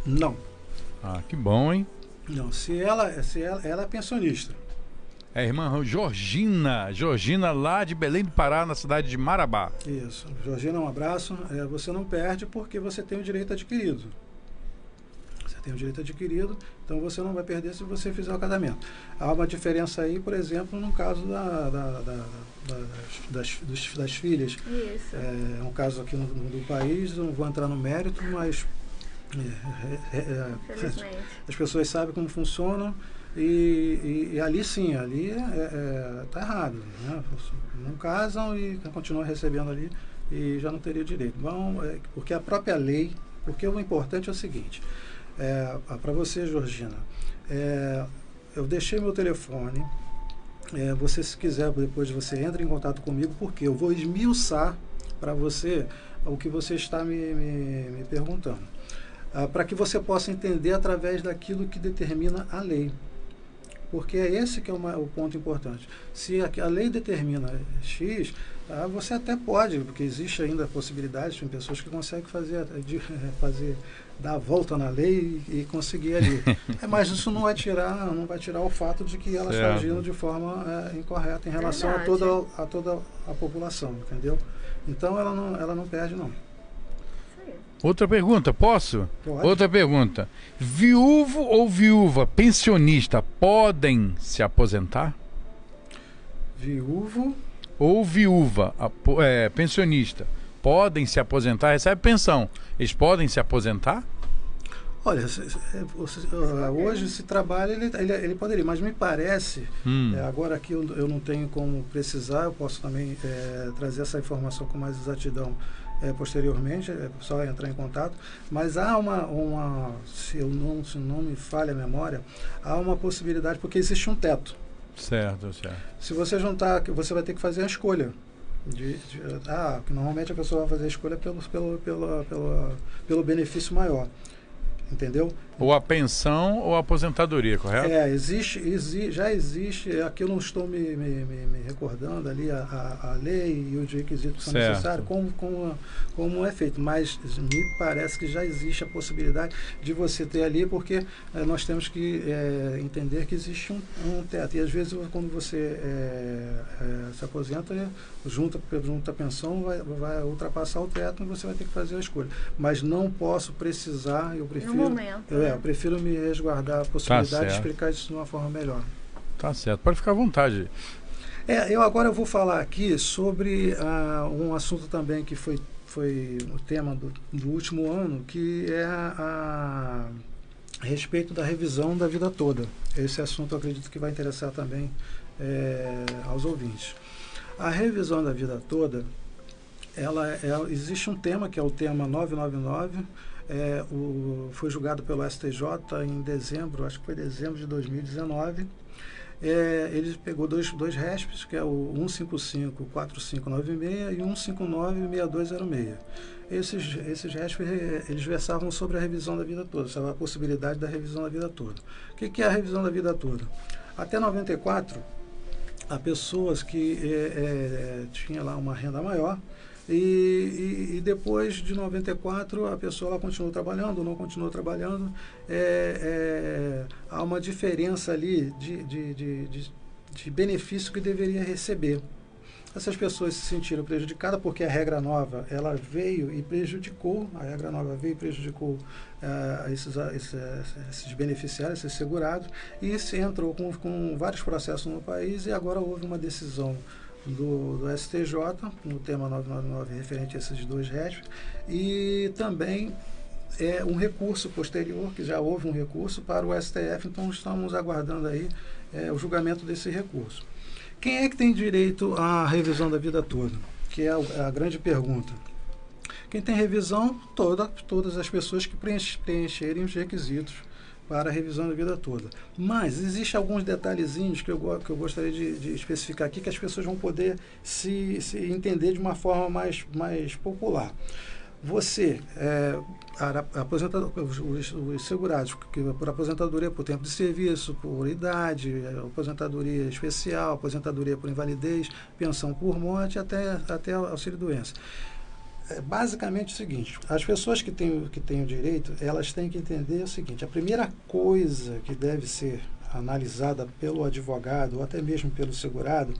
Não. Ah, que bom, hein? Não, se ela é pensionista. É a irmã Georgina lá de Belém do Pará, na cidade de Marabá. Isso. Georgina, um abraço. Você não perde porque você tem o direito adquirido. Você tem o direito adquirido, então você não vai perder se você fizer o casamento. Há uma diferença aí, por exemplo, no caso das filhas. Isso. É um caso aqui do país, não vou entrar no mérito, mas Felizmente. as pessoas sabem como funcionam e ali sim, ali está errado, né? Não casam e continuam recebendo ali e já não teria direito. Porque a própria lei, porque o importante é o seguinte, para você, Georgina, eu deixei meu telefone, você, se quiser, depois você entra em contato comigo, porque eu vou esmiuçar para você o que você está me perguntando. Para que você possa entender através daquilo que determina a lei. Porque é esse que é o ponto importante. Se a lei determina X, você até pode, porque existe ainda a possibilidade, tem pessoas que conseguem dar a volta na lei e conseguir ali. Mas isso não vai tirar o fato de que ela está agindo de forma incorreta em relação a toda a população, entendeu? Então ela não perde, não. Outra pergunta, posso? Pode. Outra pergunta. Viúvo ou viúva pensionista podem se aposentar? Viúvo ou viúva pensionista podem se aposentar? Recebe pensão. Eles podem se aposentar? Olha, hoje se trabalha, ele poderia, mas me parece, agora aqui eu não tenho como precisar, eu posso também trazer essa informação com mais exatidão posteriormente, é só entrar em contato, mas há se não me falha a memória, há uma possibilidade, porque existe um teto. Certo. Se você juntar, você vai ter que fazer a escolha. Normalmente a pessoa vai fazer a escolha pelo benefício maior. Entendeu? Ou a pensão ou a aposentadoria, correto? Já existe, aqui eu não estou me recordando ali a lei e os requisitos que são necessários, como é feito, mas me parece que já existe a possibilidade de você ter ali, porque nós temos que entender que existe um teto, e às vezes quando você se aposenta, junta a pensão, vai ultrapassar o teto e você vai ter que fazer a escolha. Mas não posso precisar, eu prefiro... Eu prefiro me resguardar a possibilidade de explicar isso de uma forma melhor. Tá certo, pode ficar à vontade. Eu agora vou falar aqui sobre um assunto também que foi o tema do último ano, que é a respeito da revisão da vida toda. Esse assunto eu acredito que vai interessar também aos ouvintes. A revisão da vida toda, existe um tema que é o tema 999, foi julgado pelo STJ em dezembro, acho que foi dezembro de 2019. Ele pegou dois RESPs, que é o 155-4596 e 159-6206. Esses RESPs, eles versavam sobre a revisão da vida toda, sobre a possibilidade da revisão da vida toda. O que é a revisão da vida toda? Até 94, há pessoas que tinham lá uma renda maior, e depois de 94 a pessoa ela continuou trabalhando ou não continuou trabalhando, há uma diferença ali de benefício que deveria receber. Essas pessoas se sentiram prejudicadas porque a regra nova ela veio e prejudicou, esses beneficiários, esses segurados, e se entrou com vários processos no país, e agora houve uma decisão do STJ, no tema 999, referente a esses dois RESPs, e também um recurso posterior, que já houve um recurso para o STF, então estamos aguardando aí o julgamento desse recurso. Quem é que tem direito à revisão da vida toda? Que é a grande pergunta. Quem tem revisão? Todas as pessoas que preencherem os requisitos para a revisão da vida toda. Mas existem alguns detalhezinhos que eu gostaria de especificar aqui, que as pessoas vão poder se entender de uma forma mais popular. Você, os segurados, por aposentadoria por tempo de serviço, por idade, aposentadoria especial, aposentadoria por invalidez, pensão por morte, até auxílio-doença. Basicamente o seguinte, as pessoas que têm o direito, elas têm que entender o seguinte: a primeira coisa que deve ser analisada pelo advogado ou até mesmo pelo segurado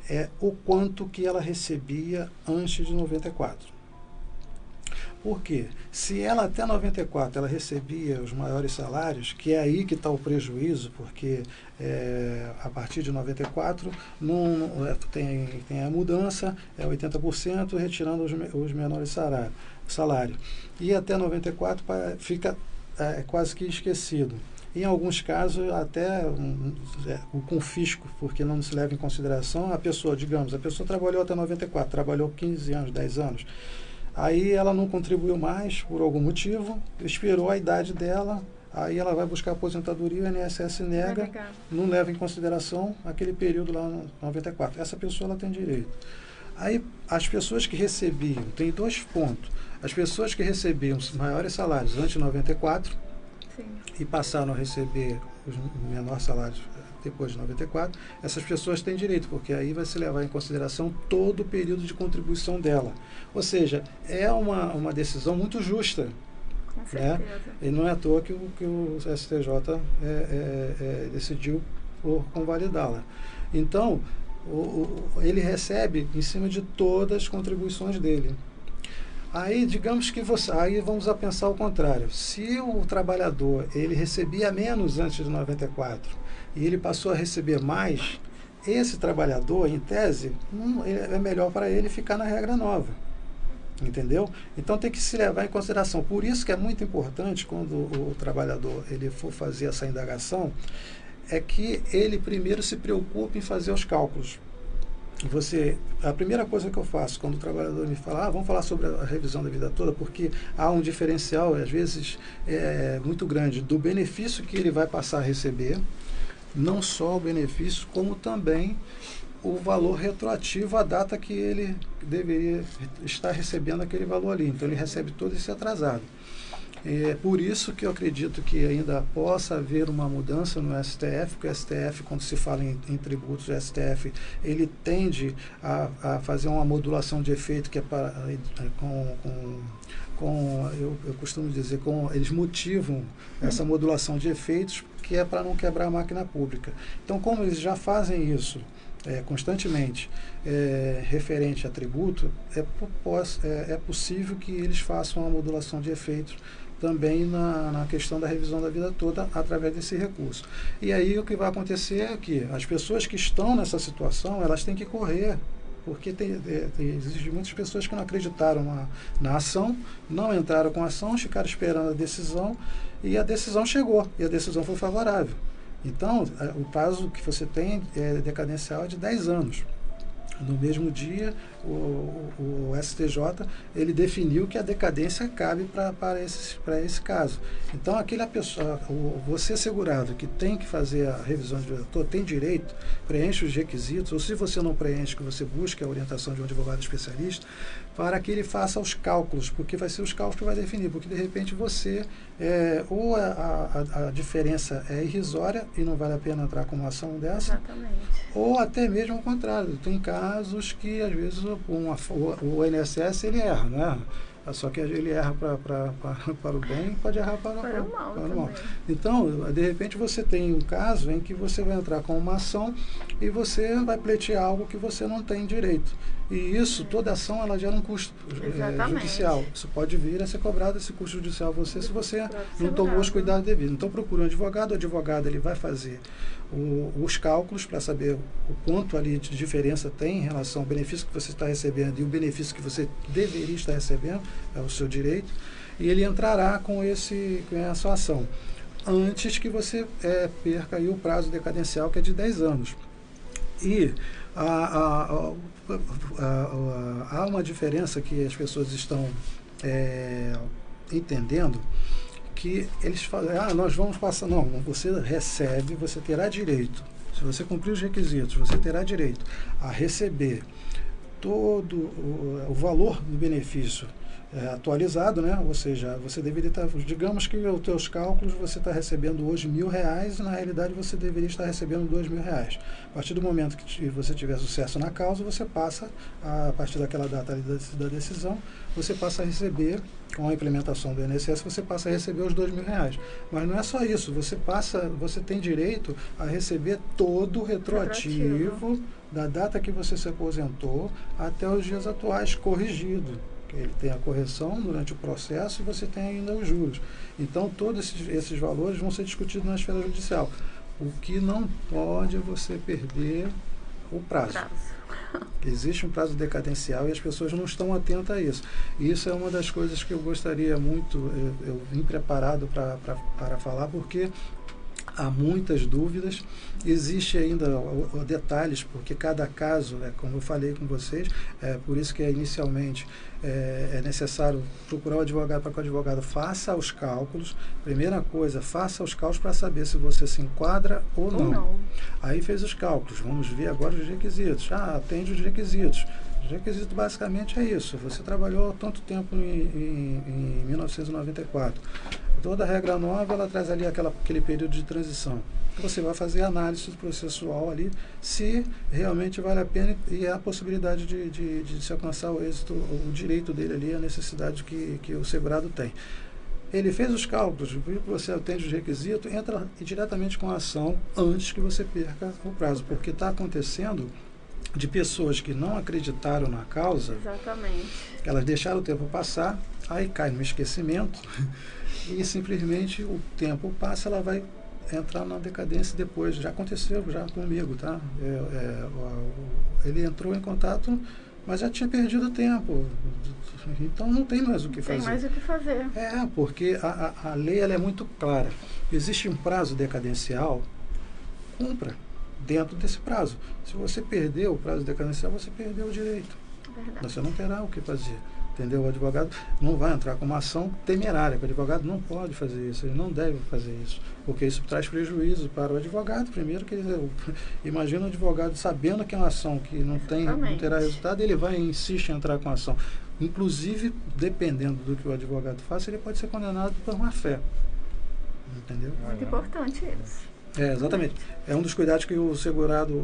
é o quanto que ela recebia antes de 94. Por quê? Se ela até 94 ela recebia os maiores salários, que é aí que está o prejuízo, porque a partir de 94 tem a mudança, é 80%, retirando os menores salários. E até 94 fica quase que esquecido. Em alguns casos, até o confisco, porque não se leva em consideração a pessoa, digamos, a pessoa trabalhou até 94, trabalhou 15 anos, 10 anos. Aí ela não contribuiu mais por algum motivo, esperou a idade dela, aí ela vai buscar aposentadoria, o INSS nega, não leva em consideração aquele período lá no 94. Essa pessoa ela tem direito. Aí as pessoas que recebiam, tem 2 pontos, as pessoas que recebiam os maiores salários antes de 94 Sim. e passaram a receber os menores salários depois de 94, essas pessoas têm direito, porque aí vai se levar em consideração todo o período de contribuição dela. Ou seja, é uma decisão muito justa. Com certeza. Né? E não é à toa que o STJ decidiu por convalidá-la. Então, ele recebe em cima de todas as contribuições dele. Aí, digamos que aí vamos a pensar o contrário. Se o trabalhador ele recebia menos antes de 94 e ele passou a receber mais, esse trabalhador, em tese, é melhor para ele ficar na regra nova. Entendeu? Então tem que se levar em consideração. Por isso que é muito importante, quando o trabalhador ele for fazer essa indagação, é que ele primeiro se preocupe em fazer os cálculos. A primeira coisa que eu faço quando o trabalhador me fala, vamos falar sobre a revisão da vida toda, porque há um diferencial, às vezes, muito grande do benefício que ele vai passar a receber, não só o benefício, como também o valor retroativo à data que ele deveria estar recebendo aquele valor ali. Então, ele recebe todo esse atrasado. É por isso que eu acredito que ainda possa haver uma mudança no STF, porque o STF, quando se fala em tributos, o STF ele tende a fazer uma modulação de efeito que é para, eu costumo dizer, eles motivam essa modulação de efeitos, que é para não quebrar a máquina pública. Então, como eles já fazem isso constantemente referente a tributo, é possível que eles façam uma modulação de efeitos também na questão da revisão da vida toda através desse recurso. E aí o que vai acontecer é que as pessoas que estão nessa situação, elas têm que correr, porque existem muitas pessoas que não acreditaram na ação, não entraram com a ação, ficaram esperando a decisão, e a decisão chegou, e a decisão foi favorável. Então, o prazo que você tem decadencial é de 10 anos. No mesmo dia, o STJ ele definiu que a decadência cabe para esse caso. Então, você segurado que tem que fazer a revisão de diretor tem direito, preenche os requisitos, ou se você não preenche, que você busque a orientação de um advogado especialista, para que ele faça os cálculos, porque vai ser os cálculos que vai definir, porque de repente você, ou a diferença é irrisória e não vale a pena entrar com uma ação dessa, Exatamente. ou até mesmo o contrário. Tem casos que às vezes o INSS ele erra, não é? Só que ele erra para o bem e pode errar para o mal. Então, de repente, você tem um caso em que você vai entrar com uma ação e você vai pleitear algo que você não tem direito. E isso, toda ação, ela gera um custo judicial. Isso pode vir a ser cobrado, esse custo judicial a você, se você não tomou os cuidados devidos. Então, procure um advogado. O advogado ele vai fazer os cálculos para saber o quanto ali de diferença tem em relação ao benefício que você está recebendo e o benefício que você deveria estar recebendo, é o seu direito, e ele entrará com essa ação antes que você perca aí o prazo decadencial, que é de 10 anos. E há uma diferença que as pessoas estão entendendo, que eles falam, nós vamos passar. Não, você recebe, você terá direito, se você cumprir os requisitos, você terá direito a receber todo o valor do benefício atualizado, né? Ou seja, você deveria estar, digamos que os teus cálculos você está recebendo hoje R$1.000 e na realidade você deveria estar recebendo R$2.000. A partir do momento que você tiver sucesso na causa, você passa, a partir daquela data ali da decisão, você passa a receber, com a implementação do INSS, você passa a receber os R$2.000. Mas não é só isso, você tem direito a receber todo o retroativo da data que você se aposentou até os dias atuais, corrigido. Ele tem a correção durante o processo e você tem ainda os juros. Então, todos esses valores vão ser discutidos na esfera judicial. O que não pode é você perder o prazo. Existe um prazo decadencial e as pessoas não estão atentas a isso. E isso é uma das coisas que eu gostaria muito, eu vim preparado para falar, porque há muitas dúvidas, existe ainda detalhes, porque cada caso, como eu falei com vocês, por isso que inicialmente é necessário procurar o advogado para que o advogado faça os cálculos. Primeira coisa, faça os cálculos para saber se você se enquadra ou não. Aí fez os cálculos, vamos ver agora os requisitos. Atende os requisitos. Os requisitos basicamente é isso. Você trabalhou tanto tempo em 1994. Toda regra nova, ela traz ali aquele período de transição. Você vai fazer análise processual ali, se realmente vale a pena e há a possibilidade de se alcançar o êxito, o direito dele ali, a necessidade que o segurado tem. Ele fez os cálculos, viu que você atende os requisitos, entra diretamente com a ação antes que você perca o prazo, porque está acontecendo de pessoas que não acreditaram na causa. Exatamente. Elas deixaram o tempo passar, aí cai no esquecimento e simplesmente o tempo passa, ela vai entrar na decadência depois. Já aconteceu já comigo, tá? Ele entrou em contato, mas já tinha perdido tempo. Então não tem mais o que fazer. Tem mais o que fazer. Porque a lei ela é muito clara. Existe um prazo decadencial, cumpra dentro desse prazo. Se você perdeu o prazo decadencial, você perdeu o direito. Verdade. Você não terá o que fazer. Entendeu? O advogado não vai entrar com uma ação temerária. O advogado não pode fazer isso, ele não deve fazer isso, porque isso traz prejuízo para o advogado. Primeiro que imagina o advogado sabendo que é uma ação que não terá resultado, ele vai e insiste em entrar com a ação. Inclusive, dependendo do que o advogado faça, ele pode ser condenado por má fé. Entendeu? Muito importante isso. Exatamente. É um dos cuidados que o segurado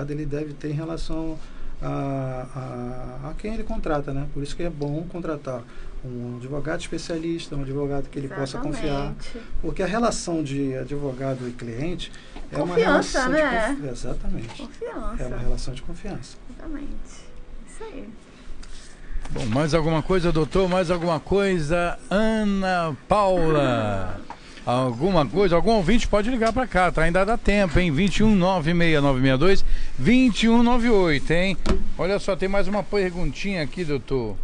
ele deve ter em relação a quem ele contrata, né? Por isso que é bom contratar um advogado especialista, um advogado que ele possa confiar, porque a relação de advogado e cliente é uma relação de confiança. Exatamente. Confiança. É uma relação de confiança. Exatamente. Isso aí. Bom, mais alguma coisa, doutor? Mais alguma coisa? Ana Paula? Alguma coisa? Algum ouvinte pode ligar para cá, tá? Ainda dá tempo, hein? 21-96962-2198, hein? Olha só, tem mais uma perguntinha aqui, doutor.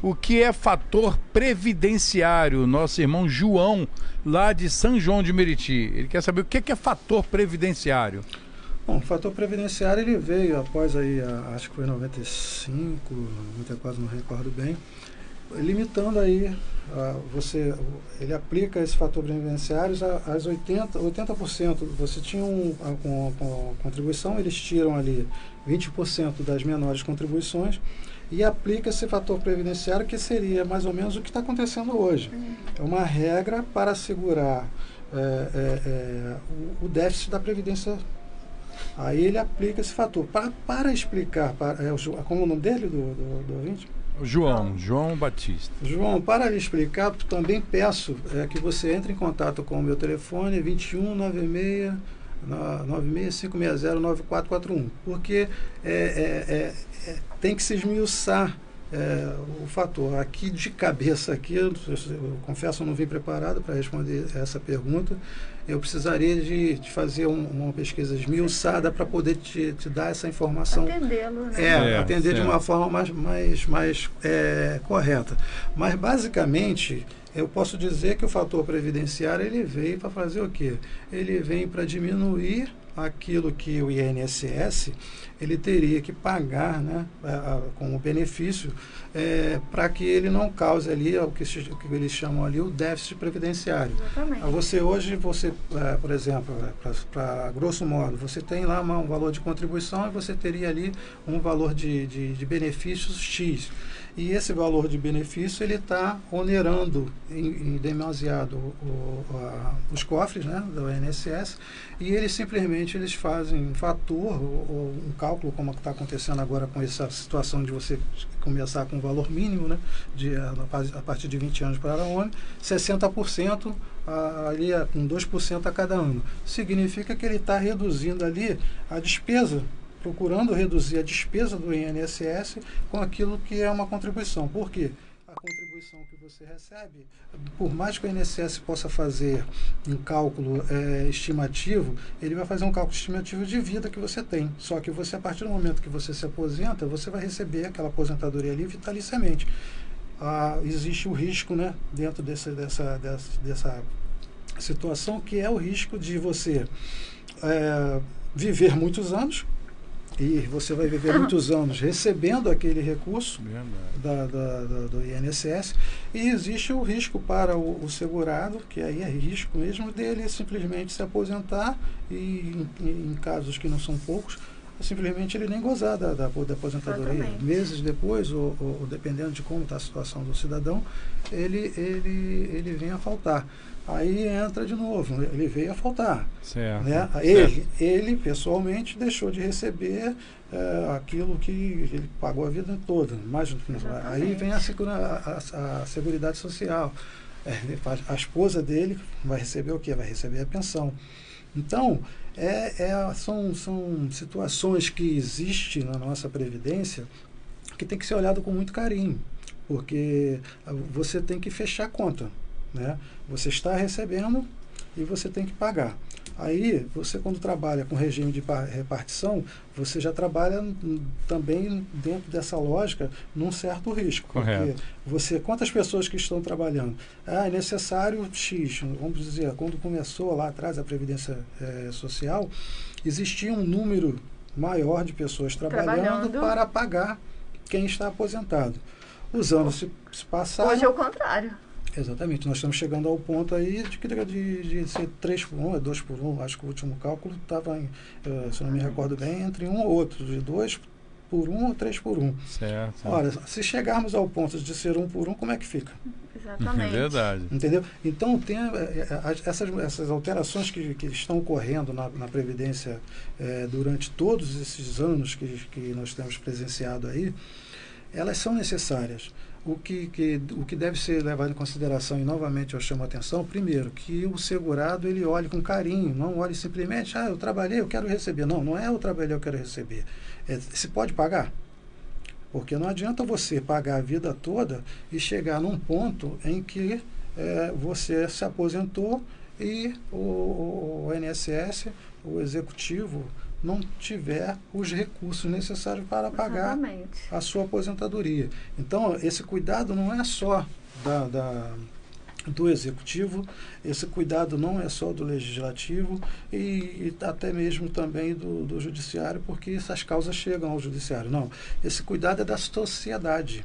O que é fator previdenciário? Nosso irmão João, lá de São João de Meriti. Ele quer saber o que é fator previdenciário. Bom, o fator previdenciário ele veio após aí, acho que foi 95, 94, não recordo bem, limitando aí, ele aplica esse fator previdenciário às 80%. Você tinha com contribuição, eles tiram ali 20% das menores contribuições e aplica esse fator previdenciário, que seria mais ou menos o que está acontecendo hoje. É uma regra para assegurar o déficit da Previdência. Aí ele aplica esse fator. Para explicar, como é o nome dele, do ouvinte? João Batista. João, para lhe explicar, também peço que você entre em contato com o meu telefone 2196-560-9441, porque tem que se esmiuçar o fator. Aqui de cabeça, eu confesso, eu não vim preparado para responder essa pergunta. Eu precisaria de fazer uma pesquisa esmiuçada para poder te dar essa informação. Atendê-lo, né? Atender de uma forma mais correta. Mas, basicamente, eu posso dizer que o fator previdenciário ele veio para fazer o quê? Ele vem para diminuir aquilo que o INSS ele teria que pagar, né, como benefício, para que ele não cause ali o que eles chamam ali o déficit previdenciário. Exatamente. Hoje, por exemplo, para grosso modo, você tem lá um valor de contribuição e você teria ali um valor de benefícios X. E esse valor de benefício ele está onerando em demasiado os cofres, né, do INSS, e eles fazem um fator ou um cálculo, como está acontecendo agora com essa situação de você começar com um valor mínimo, né, a partir de 20 anos para homem, 60% ali com 2% a cada ano. Significa que ele está reduzindo ali a despesa, procurando reduzir a despesa do INSS com aquilo que é uma contribuição. Por quê? A contribuição que você recebe, por mais que o INSS possa fazer um cálculo estimativo, ele vai fazer um cálculo estimativo de vida que você tem. Só que você, a partir do momento que você se aposenta, você vai receber aquela aposentadoria ali vitaliciamente. Existe o risco, né, dentro dessa situação, que é o risco de você viver muitos anos, e você vai viver muitos anos recebendo aquele recurso do INSS, e existe o risco para o segurado, que aí é risco mesmo dele simplesmente se aposentar e em casos que não são poucos, simplesmente ele nem gozar da aposentadoria. Exatamente. Meses depois, ou dependendo de como está a situação do cidadão, ele vem a faltar. Aí entra de novo, ele veio a faltar. Certo. Né? Ele, pessoalmente, deixou de receber aquilo que ele pagou a vida toda. Aí vem a Seguridade Social. A esposa dele vai receber o quê? Vai receber a pensão. Então, são situações que existem na nossa Previdência que tem que ser olhado com muito carinho, porque você tem que fechar a conta. Né? Você está recebendo e você tem que pagar. Aí, você quando trabalha com regime de repartição, você já trabalha também dentro dessa lógica num certo risco. Correto. Porque quantas pessoas que estão trabalhando? É necessário X. Vamos dizer, quando começou lá atrás a Previdência Social, existia um número maior de pessoas trabalhando para pagar quem está aposentado. Os anos se passaram. Hoje é o contrário. Exatamente, nós estamos chegando ao ponto aí de ser 3 por 1, 2 por 1, acho que o último cálculo estava, se não me recordo bem, entre um ou outro, de 2 por 1 ou 3 por 1. Certo. Ora, se chegarmos ao ponto de ser 1 por 1, como é que fica? Exatamente. É verdade. Entendeu? Então, tem essas alterações que estão ocorrendo na Previdência durante todos esses anos que nós temos presenciado aí, elas são necessárias. O que deve ser levado em consideração, e novamente eu chamo a atenção, primeiro, que o segurado ele olhe com carinho, não olhe simplesmente, eu trabalhei, eu quero receber. Não é eu trabalhei, eu quero receber. Se pode pagar? Porque não adianta você pagar a vida toda e chegar num ponto em que você se aposentou e o INSS, o executivo, não tiver os recursos necessários para pagar a sua aposentadoria. Então, esse cuidado não é só do executivo, esse cuidado não é só do legislativo e até mesmo também do judiciário, porque essas causas chegam ao judiciário. Não, esse cuidado é da sociedade.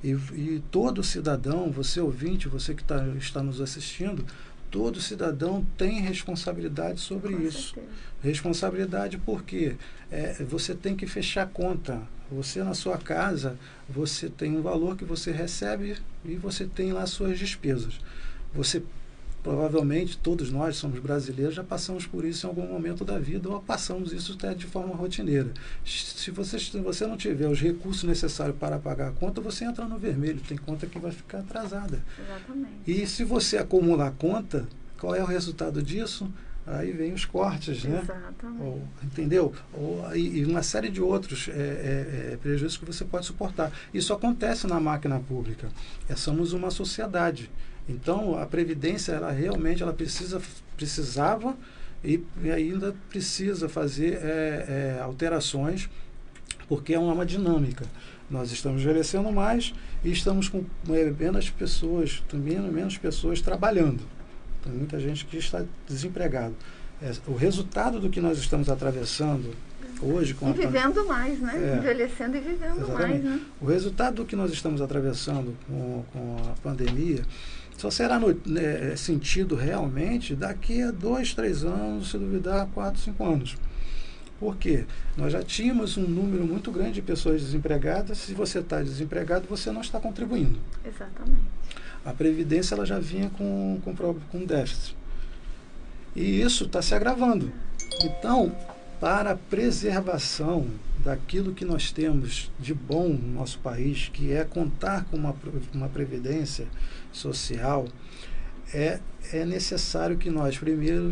E todo cidadão, você ouvinte, você que está nos assistindo, todo cidadão tem responsabilidade sobre isso. Responsabilidade porque você tem que fechar a conta. Você na sua casa, você tem um valor que você recebe e você tem lá suas despesas. Você, provavelmente, todos nós somos brasileiros, já passamos por isso em algum momento da vida ou passamos isso até de forma rotineira. Se você não tiver os recursos necessários para pagar a conta, você entra no vermelho, tem conta que vai ficar atrasada. Exatamente. E se você acumular conta, qual é o resultado disso? Aí vem os cortes, né? Exatamente. Entendeu? E uma série de outros prejuízos que você pode suportar. Isso acontece na máquina pública. Somos uma sociedade. Então, a Previdência, ela realmente precisava e ainda precisa fazer alterações, porque é uma dinâmica. Nós estamos envelhecendo mais e estamos com menos pessoas trabalhando. Tem muita gente que está desempregado. o resultado do que nós estamos atravessando hoje com E vivendo mais, né? Envelhecendo e vivendo exatamente. mais, né? O resultado do que nós estamos atravessando com a pandemia só será sentido realmente daqui a 2, 3 anos, se duvidar, 4, 5 anos. Por quê? Nós já tínhamos um número muito grande de pessoas desempregadas. Se você está desempregado, você não está contribuindo. Exatamente. A Previdência ela já vinha com déficit. E isso está se agravando. Então, para a preservação daquilo que nós temos de bom no nosso país, que é contar com uma previdência social, é necessário que nós primeiro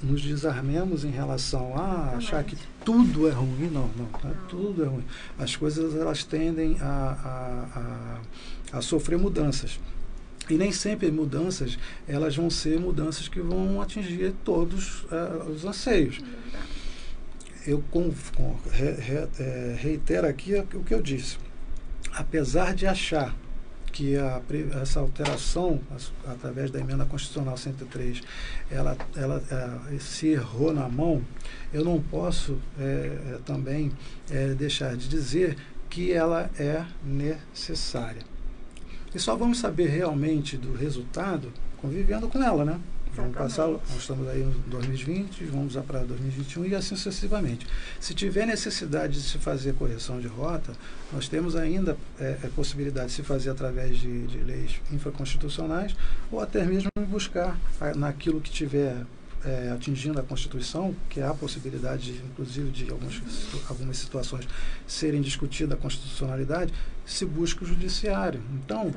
nos desarmemos em relação a achar que tudo é ruim. Não é tudo é ruim. As coisas elas tendem a sofrer mudanças. E nem sempre mudanças elas vão ser mudanças que vão atingir todos os anseios. Eu reitero aqui o que eu disse. Apesar de achar que essa alteração, através da emenda constitucional 103, ela se errou na mão, eu não posso também deixar de dizer que ela é necessária. E só vamos saber realmente do resultado convivendo com ela, né? Vamos passar, nós estamos aí em 2020, vamos para 2021 e assim sucessivamente. Se tiver necessidade de se fazer correção de rota, nós temos ainda possibilidade de se fazer através de leis infraconstitucionais ou até mesmo buscar naquilo que tiver atingindo a Constituição, que há a possibilidade, inclusive, de algumas situações serem discutidas a constitucionalidade, se busca o judiciário. Então,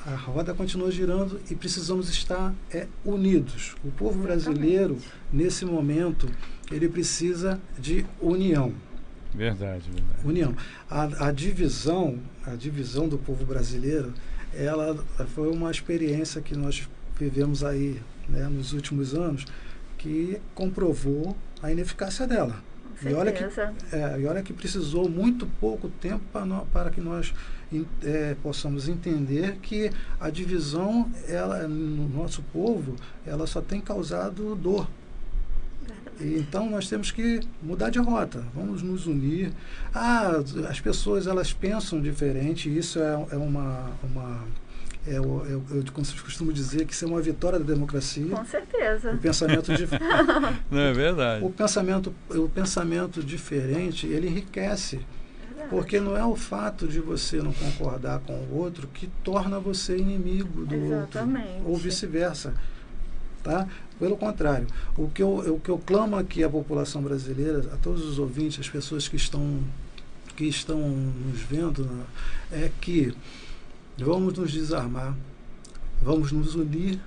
a roda continua girando e precisamos estar unidos. O povo brasileiro, nesse momento, ele precisa de união. Verdade. União. A divisão do povo brasileiro, ela foi uma experiência que nós vivemos aí, né, nos últimos anos, que comprovou a ineficácia dela. E olha que precisou muito pouco tempo para que nós possamos entender que a divisão, no nosso povo, ela só tem causado dor. E então nós temos que mudar de rota, vamos nos unir. As pessoas elas pensam diferente, isso eu costumo dizer que isso é uma vitória da democracia. Com certeza. O pensamento Não é verdade? O pensamento diferente, ele enriquece. Verdade. Porque não é o fato de você não concordar com o outro que torna você inimigo do outro. Ou vice-versa. Tá? Pelo contrário, o que eu clamo aqui à população brasileira, a todos os ouvintes, as pessoas que estão nos vendo, é que vamos nos desarmar, vamos nos unir,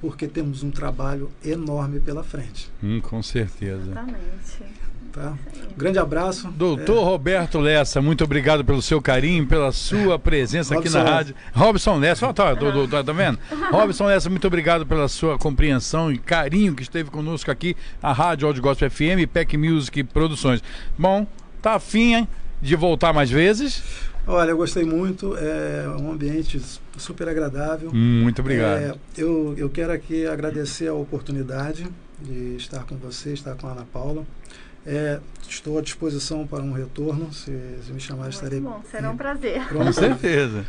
porque temos um trabalho enorme pela frente. Com certeza. Exatamente. Tá? Um grande abraço. Doutor Roberto Lessa, muito obrigado pelo seu carinho, pela sua presença aqui na rádio. Robson Lessa, tá vendo? Robson Lessa, muito obrigado pela sua compreensão e carinho que esteve conosco aqui, a Rádio Audio Gospel FM e PEC Music Produções. Bom, tá afim de voltar mais vezes? Olha, eu gostei muito, é um ambiente super agradável. Muito obrigado. Eu quero aqui agradecer a oportunidade de estar com você, estar com a Ana Paula. Estou à disposição para um retorno, se me chamar estarei... Bom, será um prazer. Com certeza.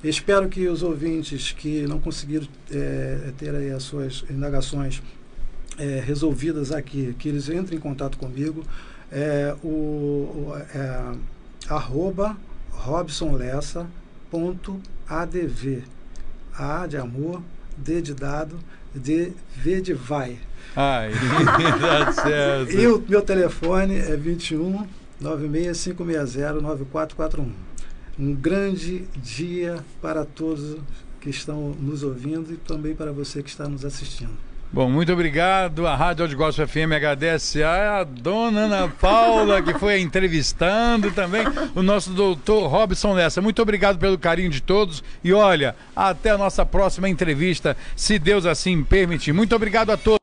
Espero que os ouvintes que não conseguiram ter aí as suas indagações resolvidas aqui, que eles entrem em contato comigo. @robsonlessa.adv. A de amor, D de dado, V de vai. Tá certo. E o meu telefone é 21 96 560 9441. Um grande dia para todos que estão nos ouvindo e também para você que está nos assistindo. Bom, muito obrigado. A Rádio Audio Gospel FM agradece a dona Ana Paula, que foi entrevistando também o nosso doutor Robson Lessa. Muito obrigado pelo carinho de todos. E olha, até a nossa próxima entrevista, se Deus assim permitir. Muito obrigado a todos.